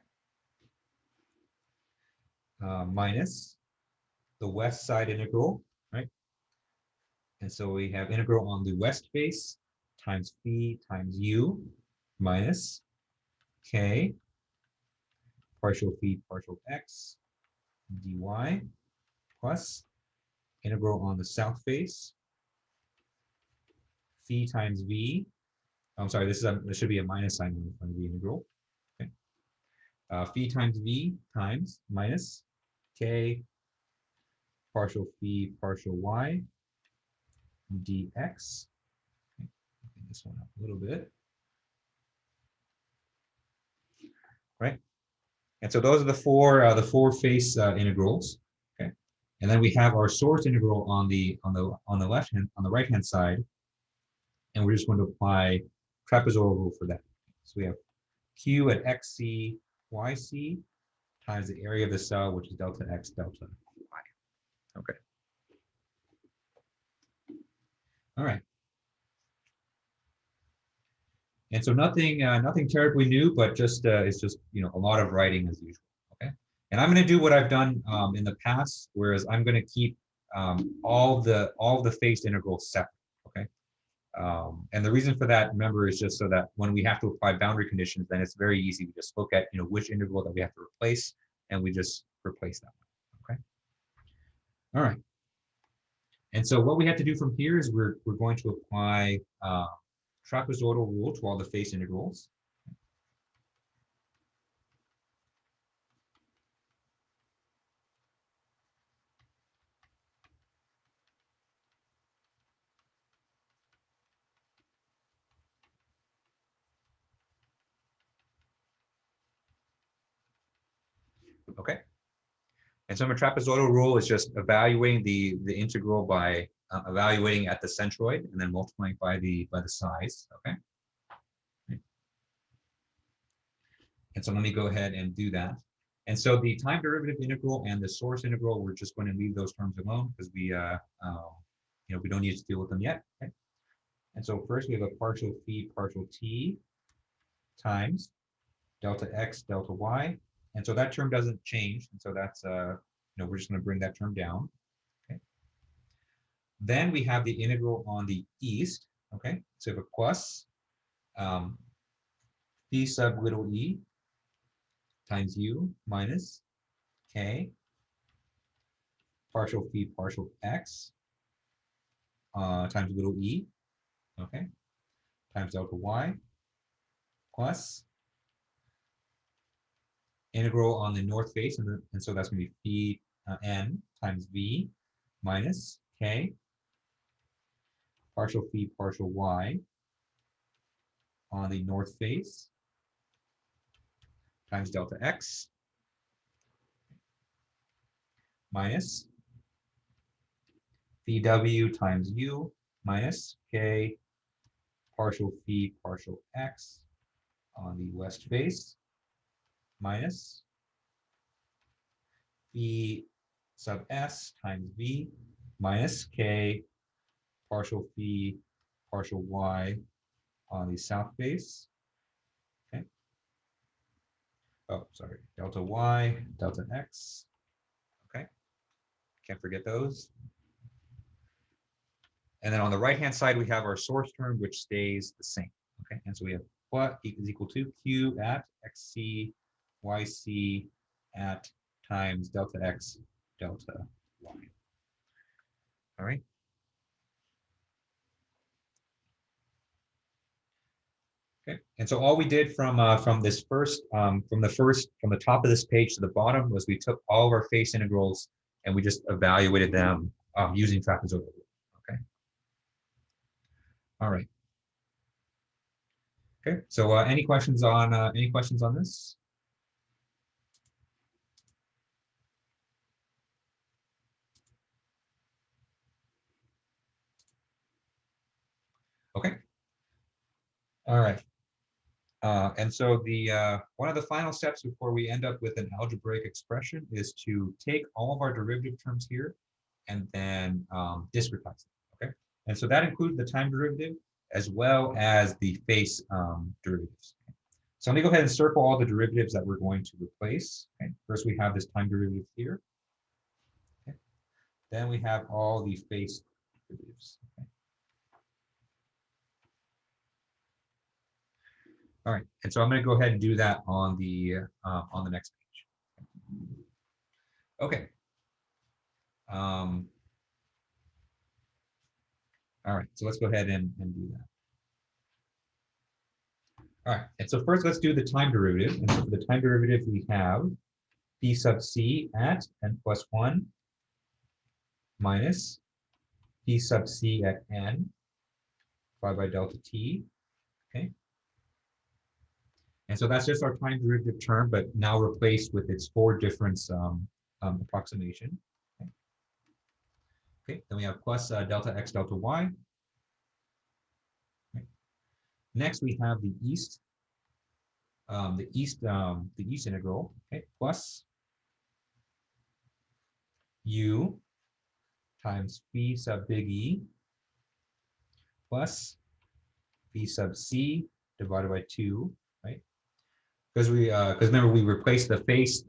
Minus the west side integral, right? And so we have integral on the west face times phi times u minus k partial phi partial x dy plus integral on the south face phi times v. I'm sorry, there should be a minus sign in front of the integral. Okay. Phi times v times minus k partial phi partial y dx. Okay. Clean this one up a little bit. Right. And so those are the four face integrals. Okay. And then we have our source integral on the left hand, on the right hand side, and we're just going to apply trapezoidal rule for that. So we have q at xc yc times the area of the cell, which is delta x delta y. Okay. All right. And so nothing terribly new, but just it's just a lot of writing as usual. Okay. And I'm going to do what I've done in the past, whereas I'm going to keep all the face integrals separate. Okay. And the reason for that, remember, is just so that when we have to apply boundary conditions, then it's very easy. We just look at which integral that we have to replace, and we just replace that one. Okay. All right. And so what we have to do from here is we're going to apply trapezoidal rule to all the face integrals. Okay. And so a trapezoidal rule is just evaluating the integral by evaluating at the centroid and then multiplying by the size. Okay. And so let me go ahead and do that. And so the time derivative integral and the source integral, we're just going to leave those terms alone because we don't need to deal with them yet. Okay. And so first we have a partial phi partial t times delta x delta y. And so that term doesn't change. And so that's we're just going to bring that term down. Okay. Then we have the integral on the east. Okay. So we have a plus phi sub little e times u minus k partial phi partial x times little e, okay, times delta y plus integral on the north face, and so that's going to be phi n times v minus k partial phi partial y on the north face times delta x minus phi w times u minus k partial phi partial x on the west face minus phi sub s times v minus k partial phi partial y on the south face. Okay. Oh, sorry, delta y, delta x. Okay. Can't forget those. And then on the right-hand side, we have our source term, which stays the same. Okay. And so we have what is equal to q at xc yc at times delta x delta y. All right. Okay. And so all we did from this first from the top of this page to the bottom was we took all of our face integrals and we just evaluated them using trapezoidal rule. Okay. All right. Okay. So any questions on this? Okay. All right. And so the one of the final steps before we end up with an algebraic expression is to take all of our derivative terms here and then discretize them. Okay. And so that includes the time derivative as well as the face derivatives. So I'm going to go ahead and circle all the derivatives that we're going to replace. Okay. First, we have this time derivative here. Okay. Then we have all the face derivatives. Okay. All right, and so I'm going to go ahead and do that on the next page. Okay. All right, so let's go ahead and do that. All right, and so first let's do the time derivative. And so for the time derivative, we have p sub c at n plus 1 minus p sub c at n divided by delta t. Okay. And so that's just our time derivative term, but now replaced with its four difference approximation. Okay. Okay, then we have plus delta x delta y. Okay. Next, we have the east integral, okay, plus u times phi sub big E plus phi sub c divided by 2, right? Because remember we replaced the face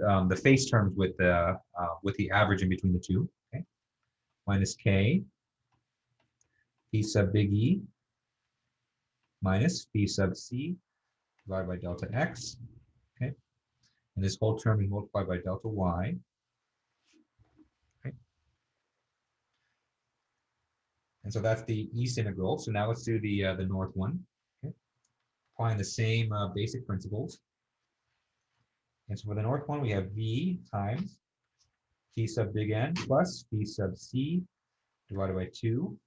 terms with the average in between the two, okay? Minus k phi sub big E minus phi sub c divided by delta x, okay? And this whole term is multiplied by delta y. Okay. And so that's the east integral. So now let's do the north one. Okay. Applying the same basic principles. And so for the north one, we have v times phi sub big N plus phi sub c divided by 2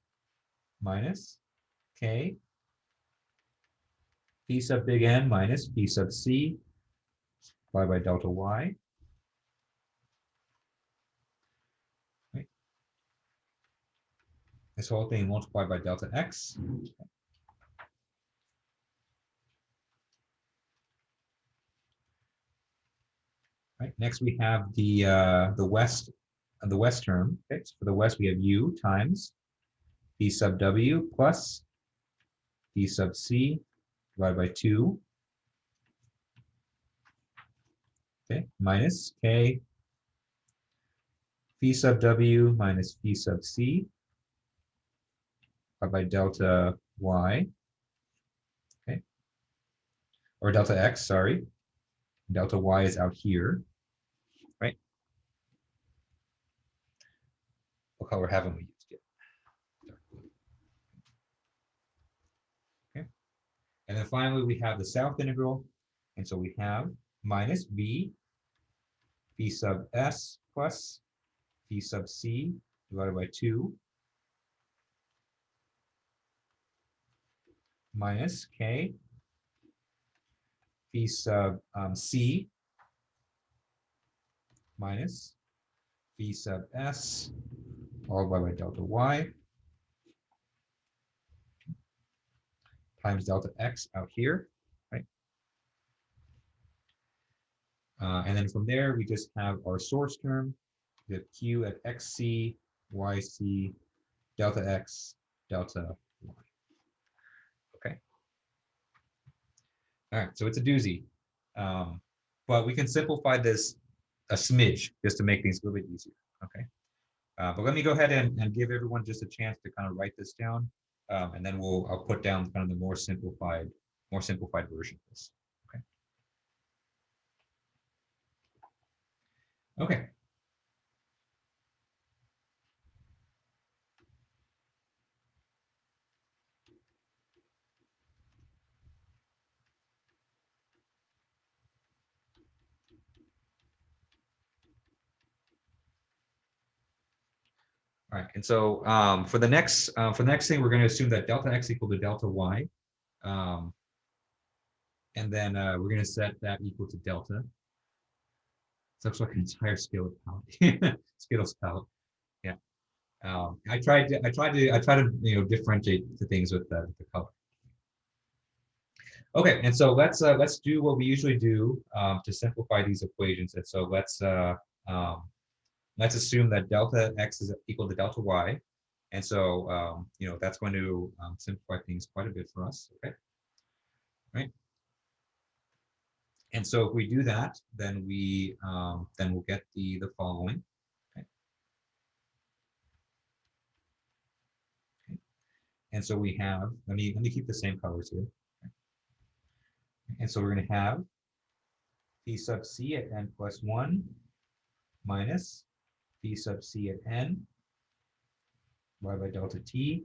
minus k phi sub big N minus phi sub c divided by delta y. Right. This whole thing multiplied by delta x. Right. Next, we have the west term. Okay. So for the west, we have u times phi sub w plus phi sub c divided by 2. Okay. Minus k phi sub w minus phi sub c divided by delta y. Okay. Or delta x, sorry. Delta y is out here. Right. What color haven't we used yet? Okay. And then finally, we have the south integral. And so we have minus v phi sub s plus phi sub c divided by 2 minus k phi sub c minus phi sub s all by delta y times delta x out here, right? And then from there, we just have our source term. We have q at xc, yc, delta x, delta y. Okay. All right, so it's a doozy. But we can simplify this a smidge just to make things a little bit easier. Okay. But let me go ahead and give everyone just a chance to kind of write this down, and then I'll put down kind of the more simplified version of this. Okay. Okay. All right, and so for the next thing, we're going to assume that delta x equal to delta y, and then we're going to set that equal to delta. So looks like an entire scale palette. Skittles palette, yeah. I try to differentiate the things with the color. Okay, and so let's do what we usually do to simplify these equations. And so let's assume that delta x is equal to delta y, and so that's going to simplify things quite a bit for us. Okay, right. And so if we do that, then we'll get the following. Okay. Okay. And so we have, let me keep the same colors here. Okay. And so we're going to have p sub c at n plus 1 minus p sub c at n y by delta t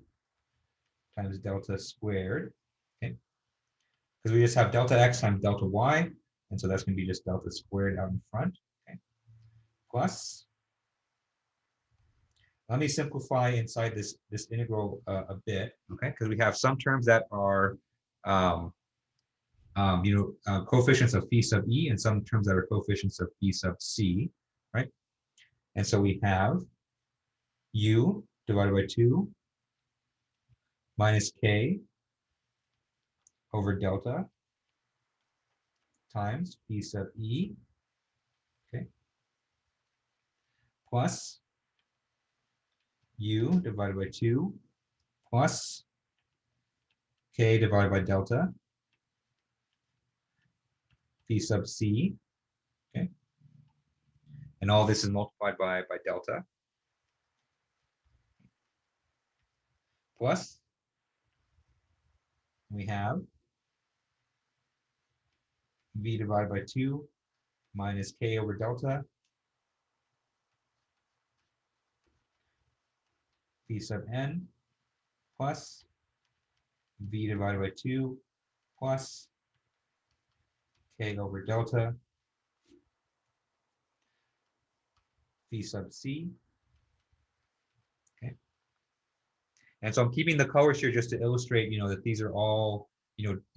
times delta squared. Okay. Because we just have delta x times delta y, and so that's going to be just delta squared out in front. Okay. Plus, let me simplify inside this integral a bit, okay? Because we have some terms that are, coefficients of phi sub e, and some terms that are coefficients of phi sub c, right? And so we have u divided by 2 minus k over delta times phi sub e, okay, plus u divided by 2 plus k divided by delta phi sub c, okay, and all this is multiplied by delta, plus we have v divided by 2 minus k over delta phi sub n plus v divided by 2 plus k over delta phi sub c. Okay. And so I'm keeping the colors here just to illustrate, that these are all,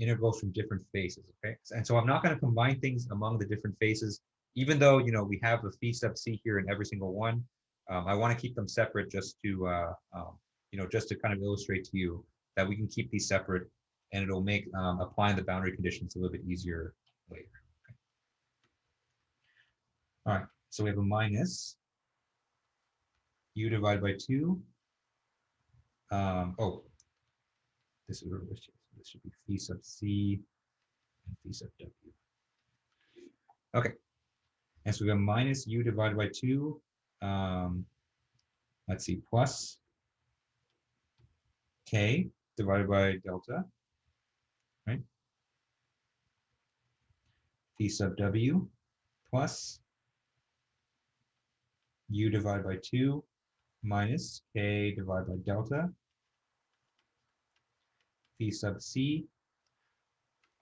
integrals from different faces. Okay. And so I'm not going to combine things among the different faces, even though, we have the phi sub c here in every single one. I want to keep them separate just to, just to kind of illustrate to you that we can keep these separate, and it'll make applying the boundary conditions a little bit easier later. Okay. All right, so we have a minus u divided by 2. This is reversed. This should be phi sub c and phi sub w. Okay, and so we have minus u divided by 2. Let's see, plus k divided by delta, right? Phi sub w plus u divided by 2 minus k divided by delta phi sub c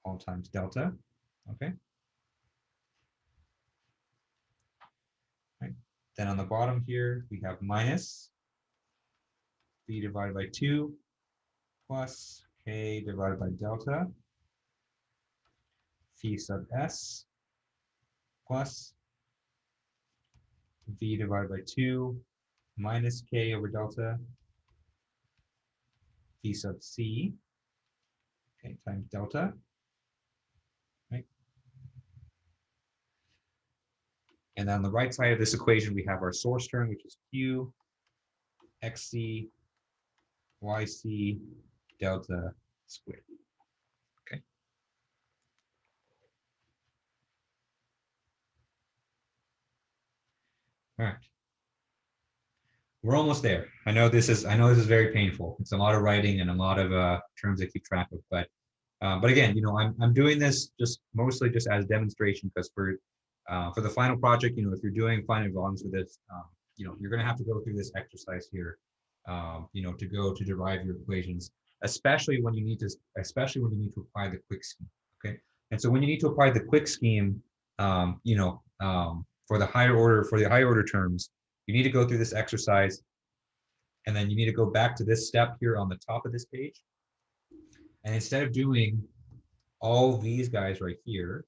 all times delta. Okay. Right. Then on the bottom here we have minus v divided by 2 plus k divided by delta phi sub s plus v divided by 2 minus k over delta phi sub c, okay, times delta, right? And then on the right side of this equation, we have our source term, which is q xc yc delta squared. Okay. All right. We're almost there. I know this is very painful. It's a lot of writing and a lot of terms to keep track of. But again, I'm doing this just mostly just as a demonstration, because for the final project, if you're doing finite volumes with this, you're going to have to go through this exercise here, to derive your equations, especially when you need to apply the quick scheme. Okay, and so when you need to apply the quick scheme, for the higher order terms, you need to go through this exercise, and then you need to go back to this step here on the top of this page. And instead of doing all these guys right here,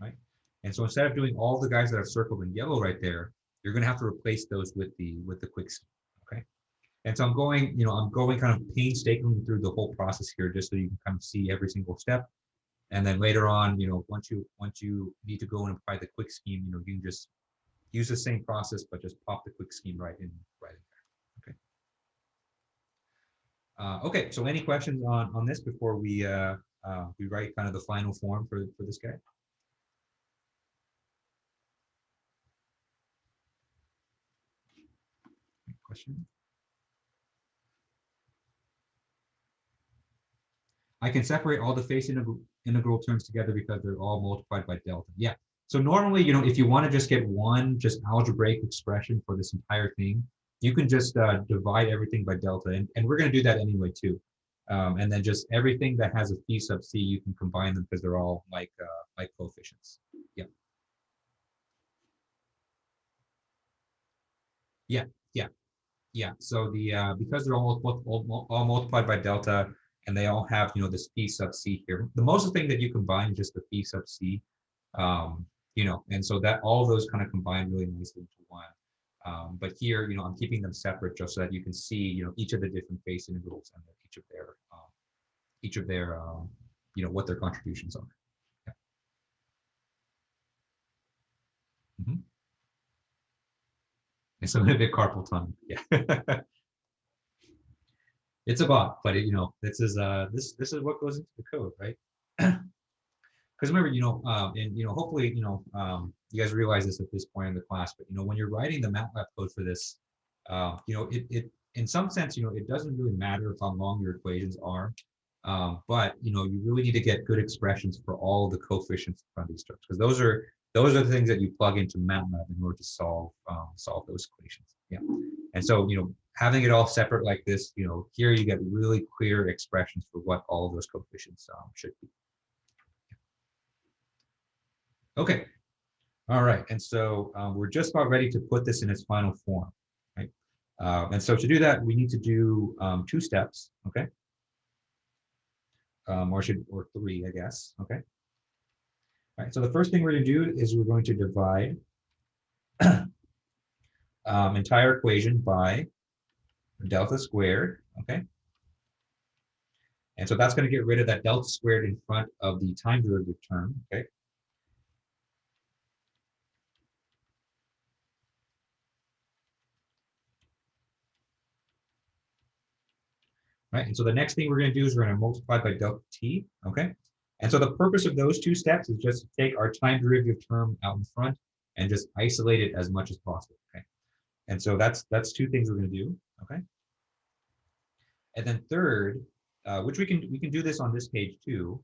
right? And so instead of doing all the guys that are circled in yellow right there, you're going to have to replace those with the quick scheme. Okay. And so I'm going, kind of painstakingly through the whole process here, just so you can kind of see every single step. And then later on, once you need to go and apply the quick scheme, you can just use the same process, but just pop the quick scheme right in there. Okay. Okay. So any questions on this before we write kind of the final form for this guy? Any question? I can separate all the face integral terms together because they're all multiplied by delta. Yeah. So normally, if you want to just get one algebraic expression for this entire thing, you can just divide everything by delta, and we're going to do that anyway too. And then just everything that has a phi sub c, you can combine them because they're all like coefficients. Yeah. Yeah. Yeah. Yeah. So the because they're all multiplied by delta, and they all have this phi sub c here. The most thing that you combine is just the phi sub c, and so that all those kind of combine really nicely into one. But here, I'm keeping them separate just so that you can see, each of the different face integrals and each of their what their contributions are. Yeah. Mm-hmm. It's a little bit carpal tunnel. Yeah. It's a bot, but this is what goes into the code, right? Because remember, and hopefully, you guys realize this at this point in the class, but when you're writing the MATLAB code for this, it in some sense, it doesn't really matter how long your equations are, but you really need to get good expressions for all of the coefficients from these terms, because those are the things that you plug into MATLAB in order to solve those equations. Yeah, and so having it all separate like this, here you get really clear expressions for what all of those coefficients should be. Okay, all right, and so we're just about ready to put this in its final form, right? And so to do that, we need to do 2 steps, okay? Or 3, I guess, okay? All right, so the first thing we're going to do is we're going to divide entire equation by delta squared, okay? And so that's going to get rid of that delta squared in front of the time derivative term, okay? Right, and so the next thing we're going to do is we're going to multiply by delta t, okay? And so the purpose of those 2 steps is just to take our time derivative term out in front and just isolate it as much as possible, okay? And so that's 2 things we're going to do, okay? And then third, which we can do this on this page too.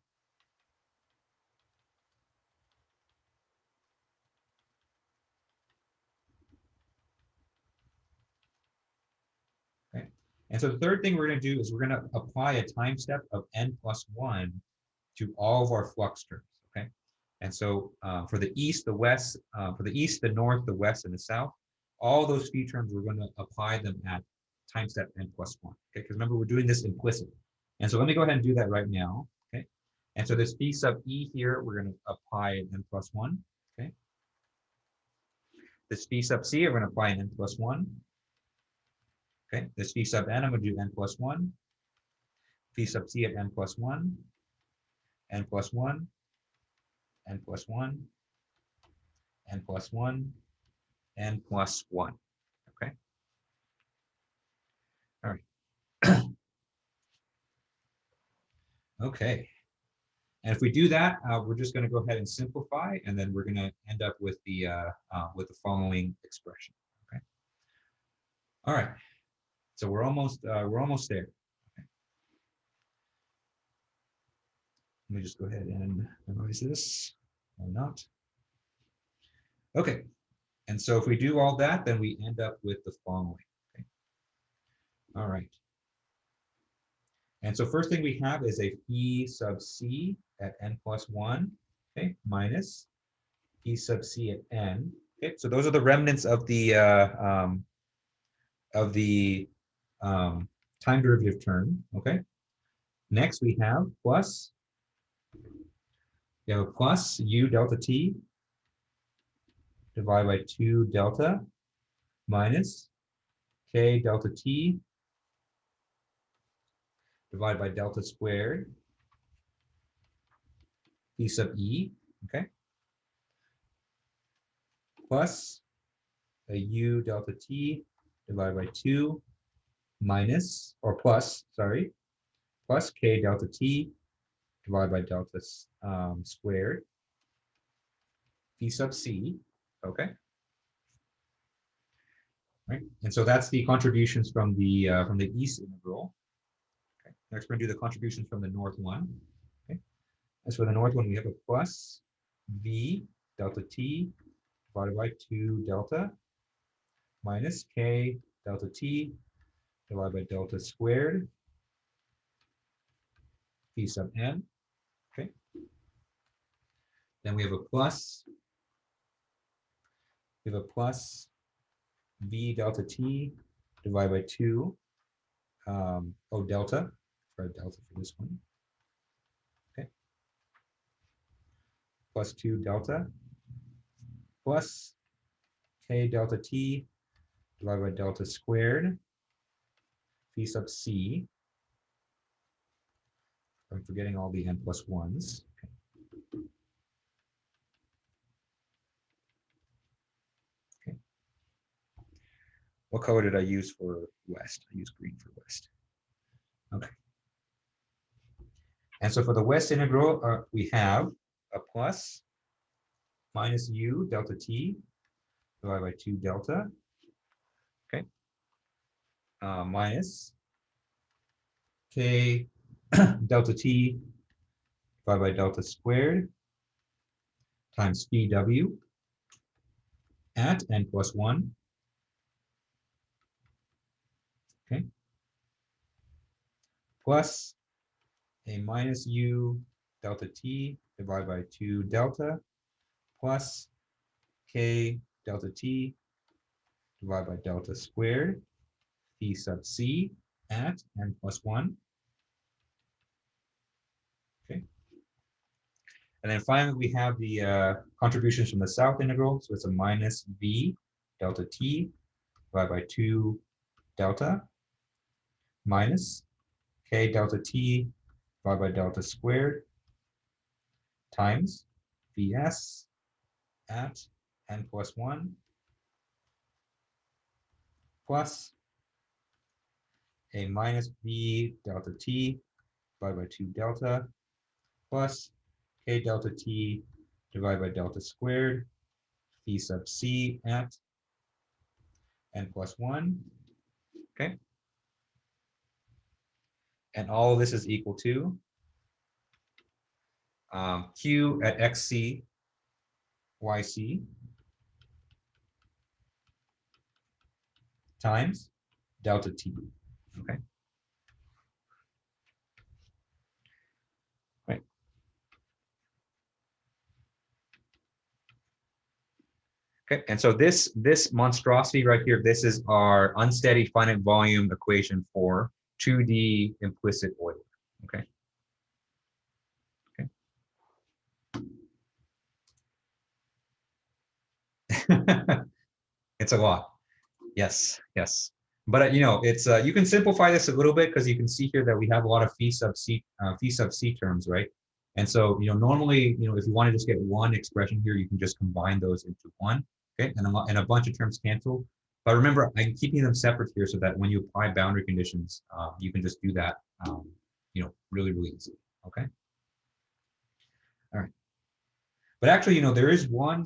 Okay. And so the third thing we're going to do is we're going to apply a time step of n+1 to all of our flux terms, okay? And so for the east, the west, the north, the west, and the south, all those phi terms, we're going to apply them at time step n+1, okay? Because remember, we're doing this implicit. And so let me go ahead and do that right now, okay? And so this phi sub e here, we're going to apply an n+1, okay? This phi sub c, we're going to apply an n+1. Okay, this phi sub n, I'm going to do n+1. Phi sub c at n+1, n+1, n+1, n+1, n+1. Okay. All right. Okay. And if we do that, we're just going to go ahead and simplify, and then we're going to end up with the following expression. Okay. All right. So we're almost there. Okay. Let me just go ahead and memorize this or not. Okay. And so if we do all that, then we end up with the following. Okay. All right. And so first thing we have is a phi sub c at n+1, okay, minus phi sub c at n. Okay, so those are the remnants of the time derivative term. Okay. Next we have plus. We have a plus u delta t divided by 2 delta minus k delta t divided by delta squared p sub e, okay, plus a u delta t divided by 2 minus, or plus, sorry, plus k delta t divided by delta squared p sub c, okay, right? And so that's the contributions from the east integral. Okay. Next, we're going to do the contributions from the north one. Okay. As for the north one, we have a plus v delta t divided by 2 delta minus k delta t divided by delta squared p sub n. Okay. Then we have a plus v delta t divided by 2 delta for this one. Okay. Plus 2 delta plus k delta t divided by delta squared p sub c. I'm forgetting all the n plus 1s. Okay. Okay. What color did I use for west? I used green for west. Okay. And so for the west integral, we have a plus minus u delta t divided by 2 delta. Okay. Minus k delta t divided by delta squared times pw at n plus 1. Okay. Plus a minus u delta t divided by 2 delta plus k delta t divided by delta squared p sub c at n plus 1. Okay. And then finally, we have the contributions from the south integral. So it's a minus v delta t divided by 2 delta minus k delta t divided by delta squared times vs at n plus 1 plus a minus v delta t divided by 2 delta plus k delta t divided by delta squared p sub c at n plus 1. Okay. And all of this is equal to q at xc yc times delta t. Okay. Right. Okay, and so this monstrosity right here, this is our unsteady finite volume equation for 2D implicit oil. Okay. Okay. It's a lot. Yes, yes. But you know, it's you can simplify this a little bit because you can see here that we have a lot of phi sub c terms, right? And so, you know, normally, you know, if you want to just get one expression here, you can just combine those into one, okay? And a bunch of terms cancel. But remember, I'm keeping them separate here so that when you apply boundary conditions, you can just do that, you know, really, really easily, okay? All right. But actually, you know, there is one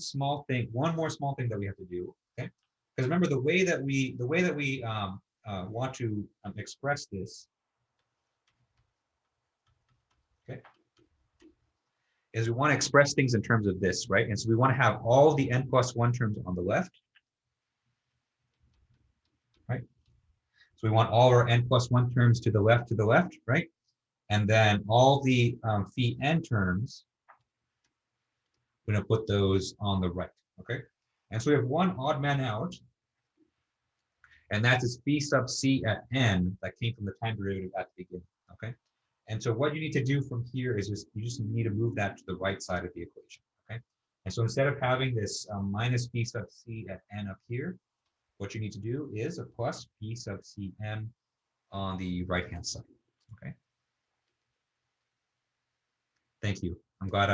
more small thing that we have to do, okay? Because remember, the way that we want to express this, okay, is we want to express things in terms of this, right? And so we want to have all the n plus 1 terms on the left, right? So we want all our n plus 1 terms to the left, right? And then all the phi n terms, we're going to put those on the right, okay? And so we have one odd man out, and that's this phi sub c at n that came from the time derivative at the beginning, okay? And so what you need to do from here is you just need to move that to the right side of the equation, okay? And so instead of having this minus phi sub c at n up here, what you need to do is a plus P sub Cm on the right-hand side, okay? Thank you. I'm glad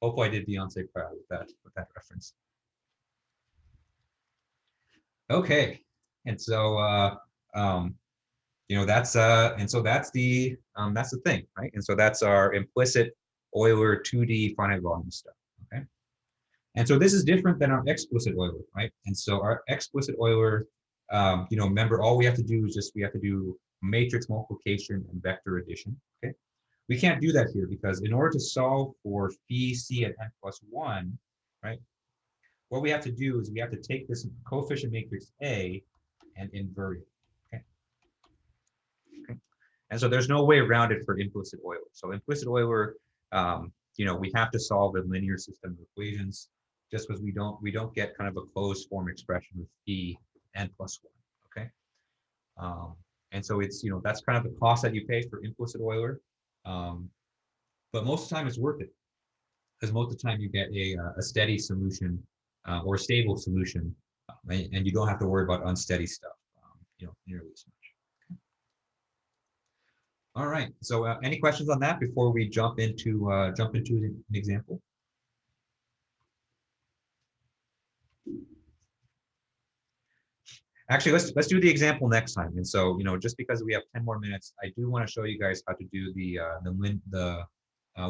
hope I did Beyonce proud with that reference. Okay, and so you know, that's the thing, right? And so that's our implicit Euler 2D finite volume stuff, okay? And so this is different than our explicit Euler, right? And so our explicit Euler, you know, remember all we have to do is we have to do matrix multiplication and vector addition, okay? We can't do that here because in order to solve for phi c at n plus 1, right, what we have to do is we have to take this coefficient matrix A and invert it, okay? Okay. And so there's no way around it for implicit Euler. So implicit Euler, you know, we have to solve a linear system of equations just because we don't get kind of a closed form expression with phi n plus 1, okay? And so it's, you know, that's kind of the cost that you pay for implicit Euler. But most of the time it's worth it because most of the time you get a steady solution or a stable solution, and you don't have to worry about unsteady stuff, you know, nearly as much. All right. So any questions on that before we jump into an example? Actually, let's do the example next time. And so, you know, just because we have 10 more minutes, I do want to show you guys how to do the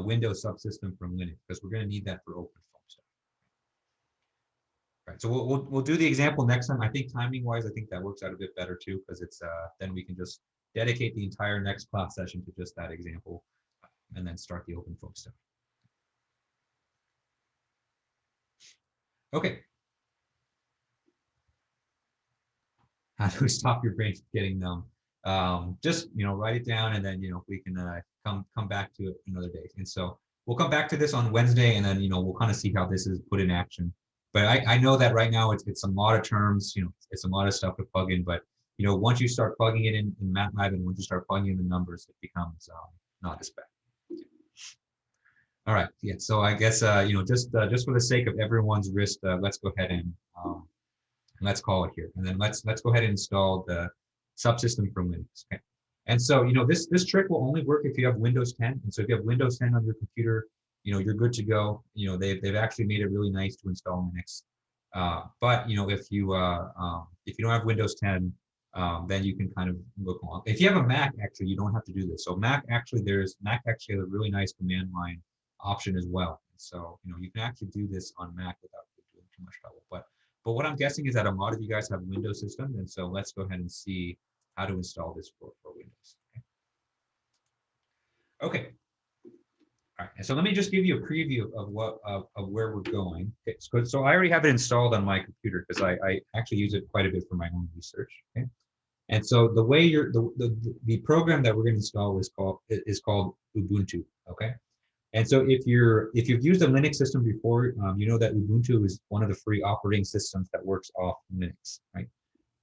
Windows subsystem from Linux because we're going to need that for open phone stuff. Right. So we'll do the example next time. I think timing wise, I think that works out a bit better too because it's then we can just dedicate the entire next class session to just that example and then start the open phone stuff. Okay. How do we stop your brain from getting numb? Just, you know, write it down and then, you know, we can come back to it another day. And so we'll come back to this on Wednesday and then, you know, we'll kind of see how this is put in action. But I know that right now it's a lot of terms, you know, it's a lot of stuff to plug in, but, you know, once you start plugging it in MATLAB and once you start plugging in the numbers, it becomes not as bad. All right, yeah, so I guess, you know, just for the sake of everyone's wrist, let's go ahead and let's call it here. And then let's go ahead and install the subsystem from Linux. Okay. And so, you know, this trick will only work if you have Windows 10. And so if you have Windows 10 on your computer, you know, you're good to go. You know, they've actually made it really nice to install Linux. But you know, if you don't have Windows 10, then you can kind of look along. If you have a Mac, actually, you don't have to do this. So Mac actually has a really nice command line option as well. So, you know, you can actually do this on Mac without doing too much trouble. But what I'm guessing is that a lot of you guys have Windows system, and so let's go ahead and see how to install this for Windows. Okay. All right. And so let me just give you a preview of where we're going. Okay. So I already have it installed on my computer because I actually use it quite a bit for my own research. Okay. And so the way the program that we're going to install is called Ubuntu. Okay. And so if you've used a Linux system before, you know that Ubuntu is one of the free operating systems that works off Linux, right?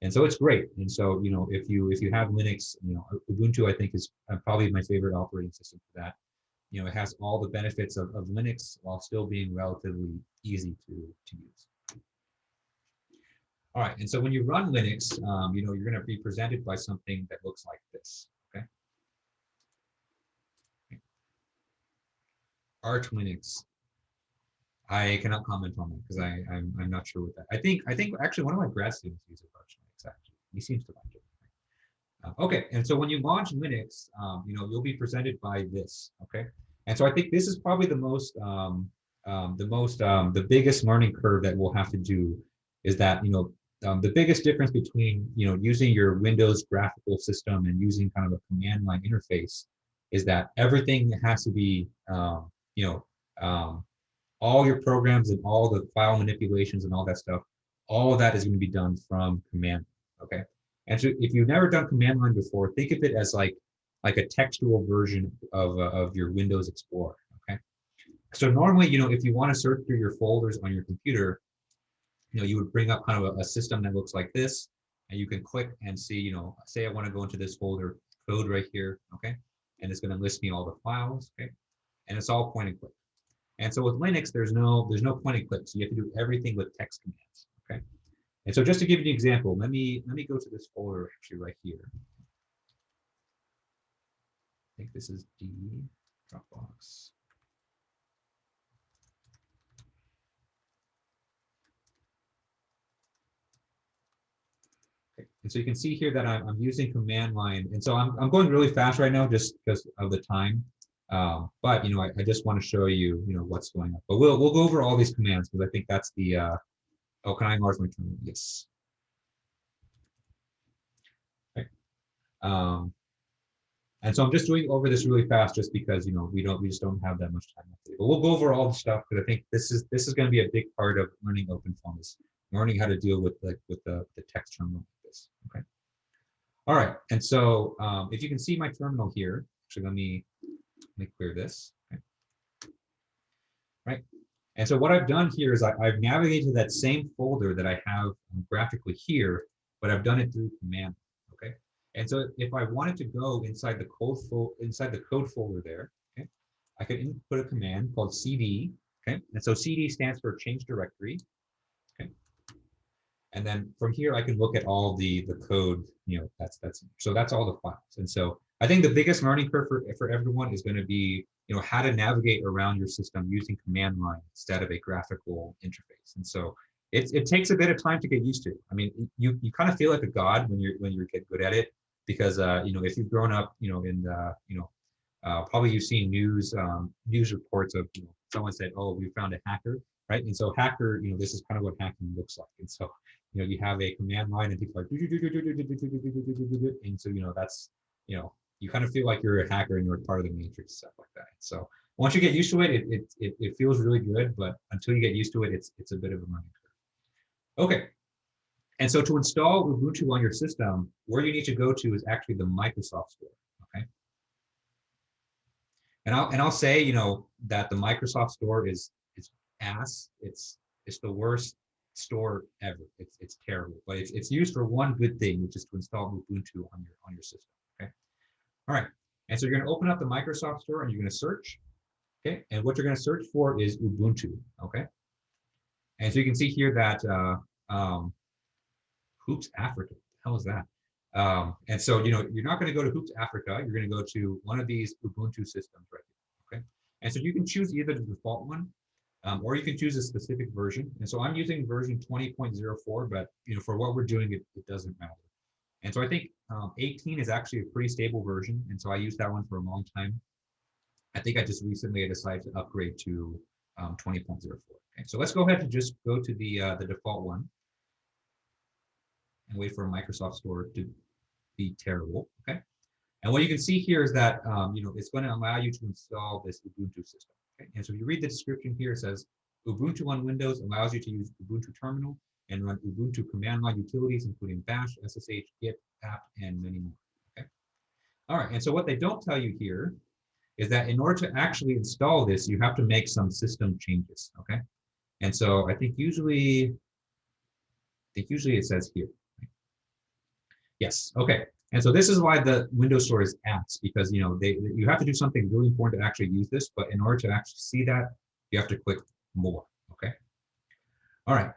And so it's great. And so, you know, if you have Linux, you know, Ubuntu I think is probably my favorite operating system for that. You know, it has all the benefits of Linux while still being relatively easy to use. All right, and so when you run Linux, you know, you're going to be presented by something that looks like this. Okay. Arch Linux. I cannot comment on that because I'm not sure what that. I think actually one of my grad students uses Arch Linux. Actually, he seems to like it. Okay, and so when you launch Linux, you know, you'll be presented by this. Okay, and so I think this is probably the biggest learning curve that we'll have to do is that, you know, the biggest difference between, you know, using your Windows graphical system and using kind of a command line interface is that everything has to be, you know, all your programs and all the file manipulations and all that stuff, all of that is going to be done from command. Okay. And so if you've never done command line before, think of it as like a textual version of your Windows Explorer. Okay. So normally, you know, if you want to search through your folders on your computer, you know, you would bring up kind of a system that looks like this, and you can click and see, you know, say I want to go into this folder code right here. Okay. And it's going to list me all the files. Okay. And it's all point and click. And so with Linux, there's no point and click. So you have to do everything with text commands. Okay. And so just to give you an example, let me go to this folder actually right here. I think this is D Dropbox. Okay. And so you can see here that I'm using command line, and so I'm going really fast right now just because of the time. But you know, I just want to show you, you know, what's going on. But we'll go over all these commands because I think that's the oh, can I enlarge my terminal? Yes. Okay. And so I'm just doing over this really fast just because, you know, we just don't have that much time. But we'll go over all the stuff because I think this is going to be a big part of learning OpenFOAM, is learning how to deal with the text terminal like this. Okay. All right. And so if you can see my terminal here, actually let me clear this. Okay. Right. And so what I've done here is I've navigated that same folder that I have graphically here, but I've done it through command. Okay. And so if I wanted to go inside the code folder there, okay, I could input a command called cd. Okay. And so cd stands for change directory. Okay. And then from here I can look at all the code, you know, that's all the files. And so I think the biggest learning curve for everyone is going to be, you know, how to navigate around your system using command line instead of a graphical interface. And so it takes a bit of time to get used to. I mean, you kind of feel like a god when you get good at it, because you know, if you've grown up, you know, in probably you've seen news reports of, you know, someone said, oh, we found a hacker, right? And so hacker, you know, this is kind of what hacking looks like. And so, you know, you have a command line and people are and so, you know, that's, you know, you kind of feel like you're a hacker and you're part of the matrix, stuff like that. So once you get used to it, it feels really good, but until you get used to it, it's a bit of a learning curve. Okay. And so to install Ubuntu on your system, where you need to go to is actually the Microsoft Store. Okay. And I'll say, you know, that the Microsoft Store is ass. It's the worst store ever. It's terrible, but it's used for one good thing, which is to install Ubuntu on your system. Okay. All right. And so you're going to open up the Microsoft Store and you're going to search. Okay. And what you're going to search for is Ubuntu. Okay. And so you can see here that Hoops Africa. What the hell is that? And so, you know, you're not going to go to Hoops Africa. You're going to go to one of these Ubuntu systems right here. Okay. And so you can choose either the default one, or you can choose a specific version. And so I'm using version 20.04, but, you know, for what we're doing, it doesn't matter. And so I think 18 is actually a pretty stable version. And so I used that one for a long time. I think I just recently decided to upgrade to 20.04. Okay, so let's go ahead and just go to the default one and wait for Microsoft Store to be terrible. Okay. And what you can see here is that, you know, it's going to allow you to install this Ubuntu system. Okay. And so if you read the description here, it says Ubuntu on Windows allows you to use Ubuntu terminal and run Ubuntu command line utilities, including bash, SSH, git, app, and many more. Okay. All right. And so what they don't tell you here is that in order to actually install this, you have to make some system changes. Okay. And so I think usually it says here. Yes. Okay. And so this is why the Windows Store is apps, because, you know, you have to do something really important to actually use this, but in order to actually see that, you have to click more. Okay. All right.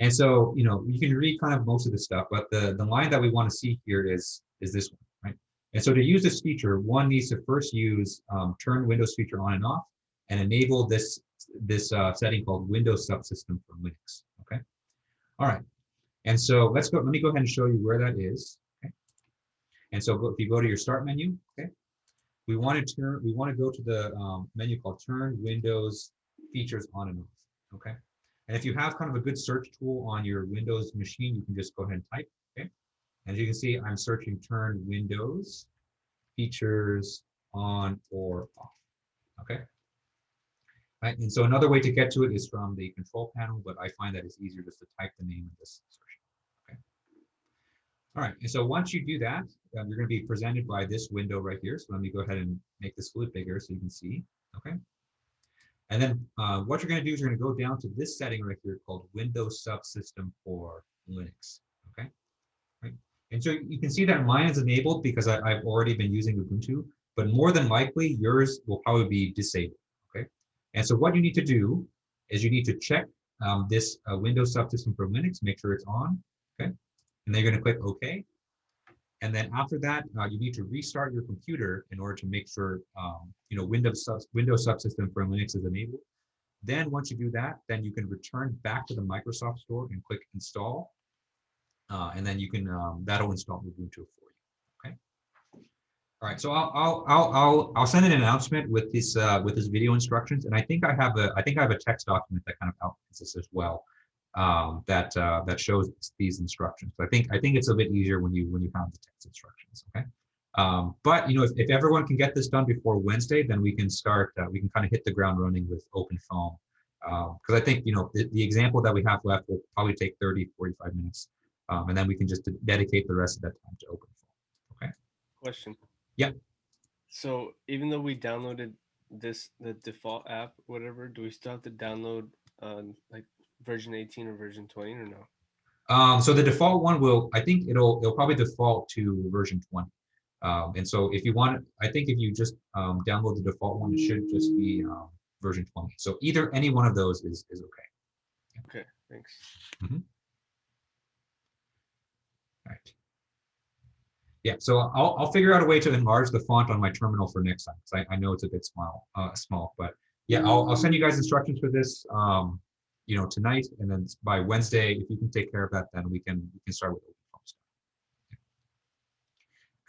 And so, you know, you can read kind of most of the stuff, but the line that we want to see here is this one, right? And so to use this feature, one needs to first use turn Windows feature on and off and enable this setting called Windows Subsystem for Linux. Okay. All right. And so let me go ahead and show you where that is. Okay. And so if you go to your start menu, okay, we want to go to the menu called Turn Windows Features On and Off. Okay. And if you have kind of a good search tool on your Windows machine, you can just go ahead and type. Okay. And as you can see, I'm searching Turn Windows Features On or Off. Okay. Right. And so another way to get to it is from the control panel, but I find that it's easier just to type the name of this search. Okay. All right. And so once you do that, you're going to be presented by this window right here. So let me go ahead and make this a little bigger so you can see. Okay. And then what you're going to do is you're going to go down to this setting right here called Windows Subsystem for Linux. Okay. Right. And so you can see that mine is enabled because I've already been using Ubuntu, but more than likely yours will probably be disabled. Okay. And so what you need to do is you need to check this Windows subsystem for Linux, make sure it's on, okay? And then you're gonna click OK. And then after that, you need to restart your computer in order to make sure Windows subsystem for Linux is enabled. Then once you do that, then you can return back to the Microsoft Store and click Install, and then you can that'll install Ubuntu for you. Okay. All right. So I'll send an announcement with this video instructions, and I think I have a text document that kind of outlines this as well, that shows these instructions. So I think it's a bit easier when you have the text instructions. Okay. But if everyone can get this done before Wednesday, then we can start. We can kind of hit the ground running with OpenFOAM, because I think the example that we have left will probably take 30-45 minutes, and then we can just dedicate the rest of that time to OpenFOAM. Okay. Question. Yeah. So even though we downloaded the default app, whatever, do we still have to download like version 18 or version 20 or no? So the default one I think it'll probably default to version 20. And so if you want, I think if you just download the default one, it should just be version 20. So any one of those is okay. Okay, thanks. Mm-hmm. All right. Yeah, so I'll figure out a way to enlarge the font on my terminal for next time, because I know it's a bit small, but yeah, I'll send you guys instructions for this, tonight, and then by Wednesday, if you can take care of that, then we can start with OpenFOAM stuff.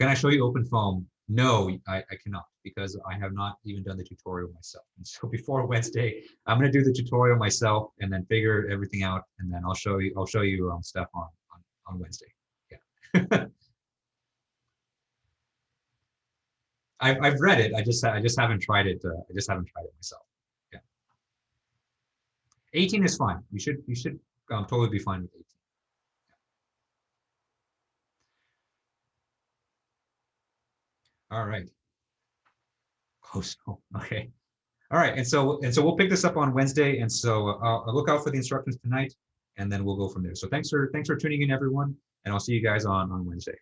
Can I show you OpenFOAM? No, I cannot, because I have not even done the tutorial myself. And so before Wednesday, I'm going to do the tutorial myself and then figure everything out, and then I'll show you stuff on Wednesday. Yeah. I've read it. I just haven't tried it. I just haven't tried it myself. Yeah. 18 is fine. You should totally be fine with 18. All right. Close. Okay. All right. And so we'll pick this up on Wednesday. And so I'll look out for the instructions tonight, and then we'll go from there. So thanks for tuning in, everyone, and I'll see you guys on Wednesday.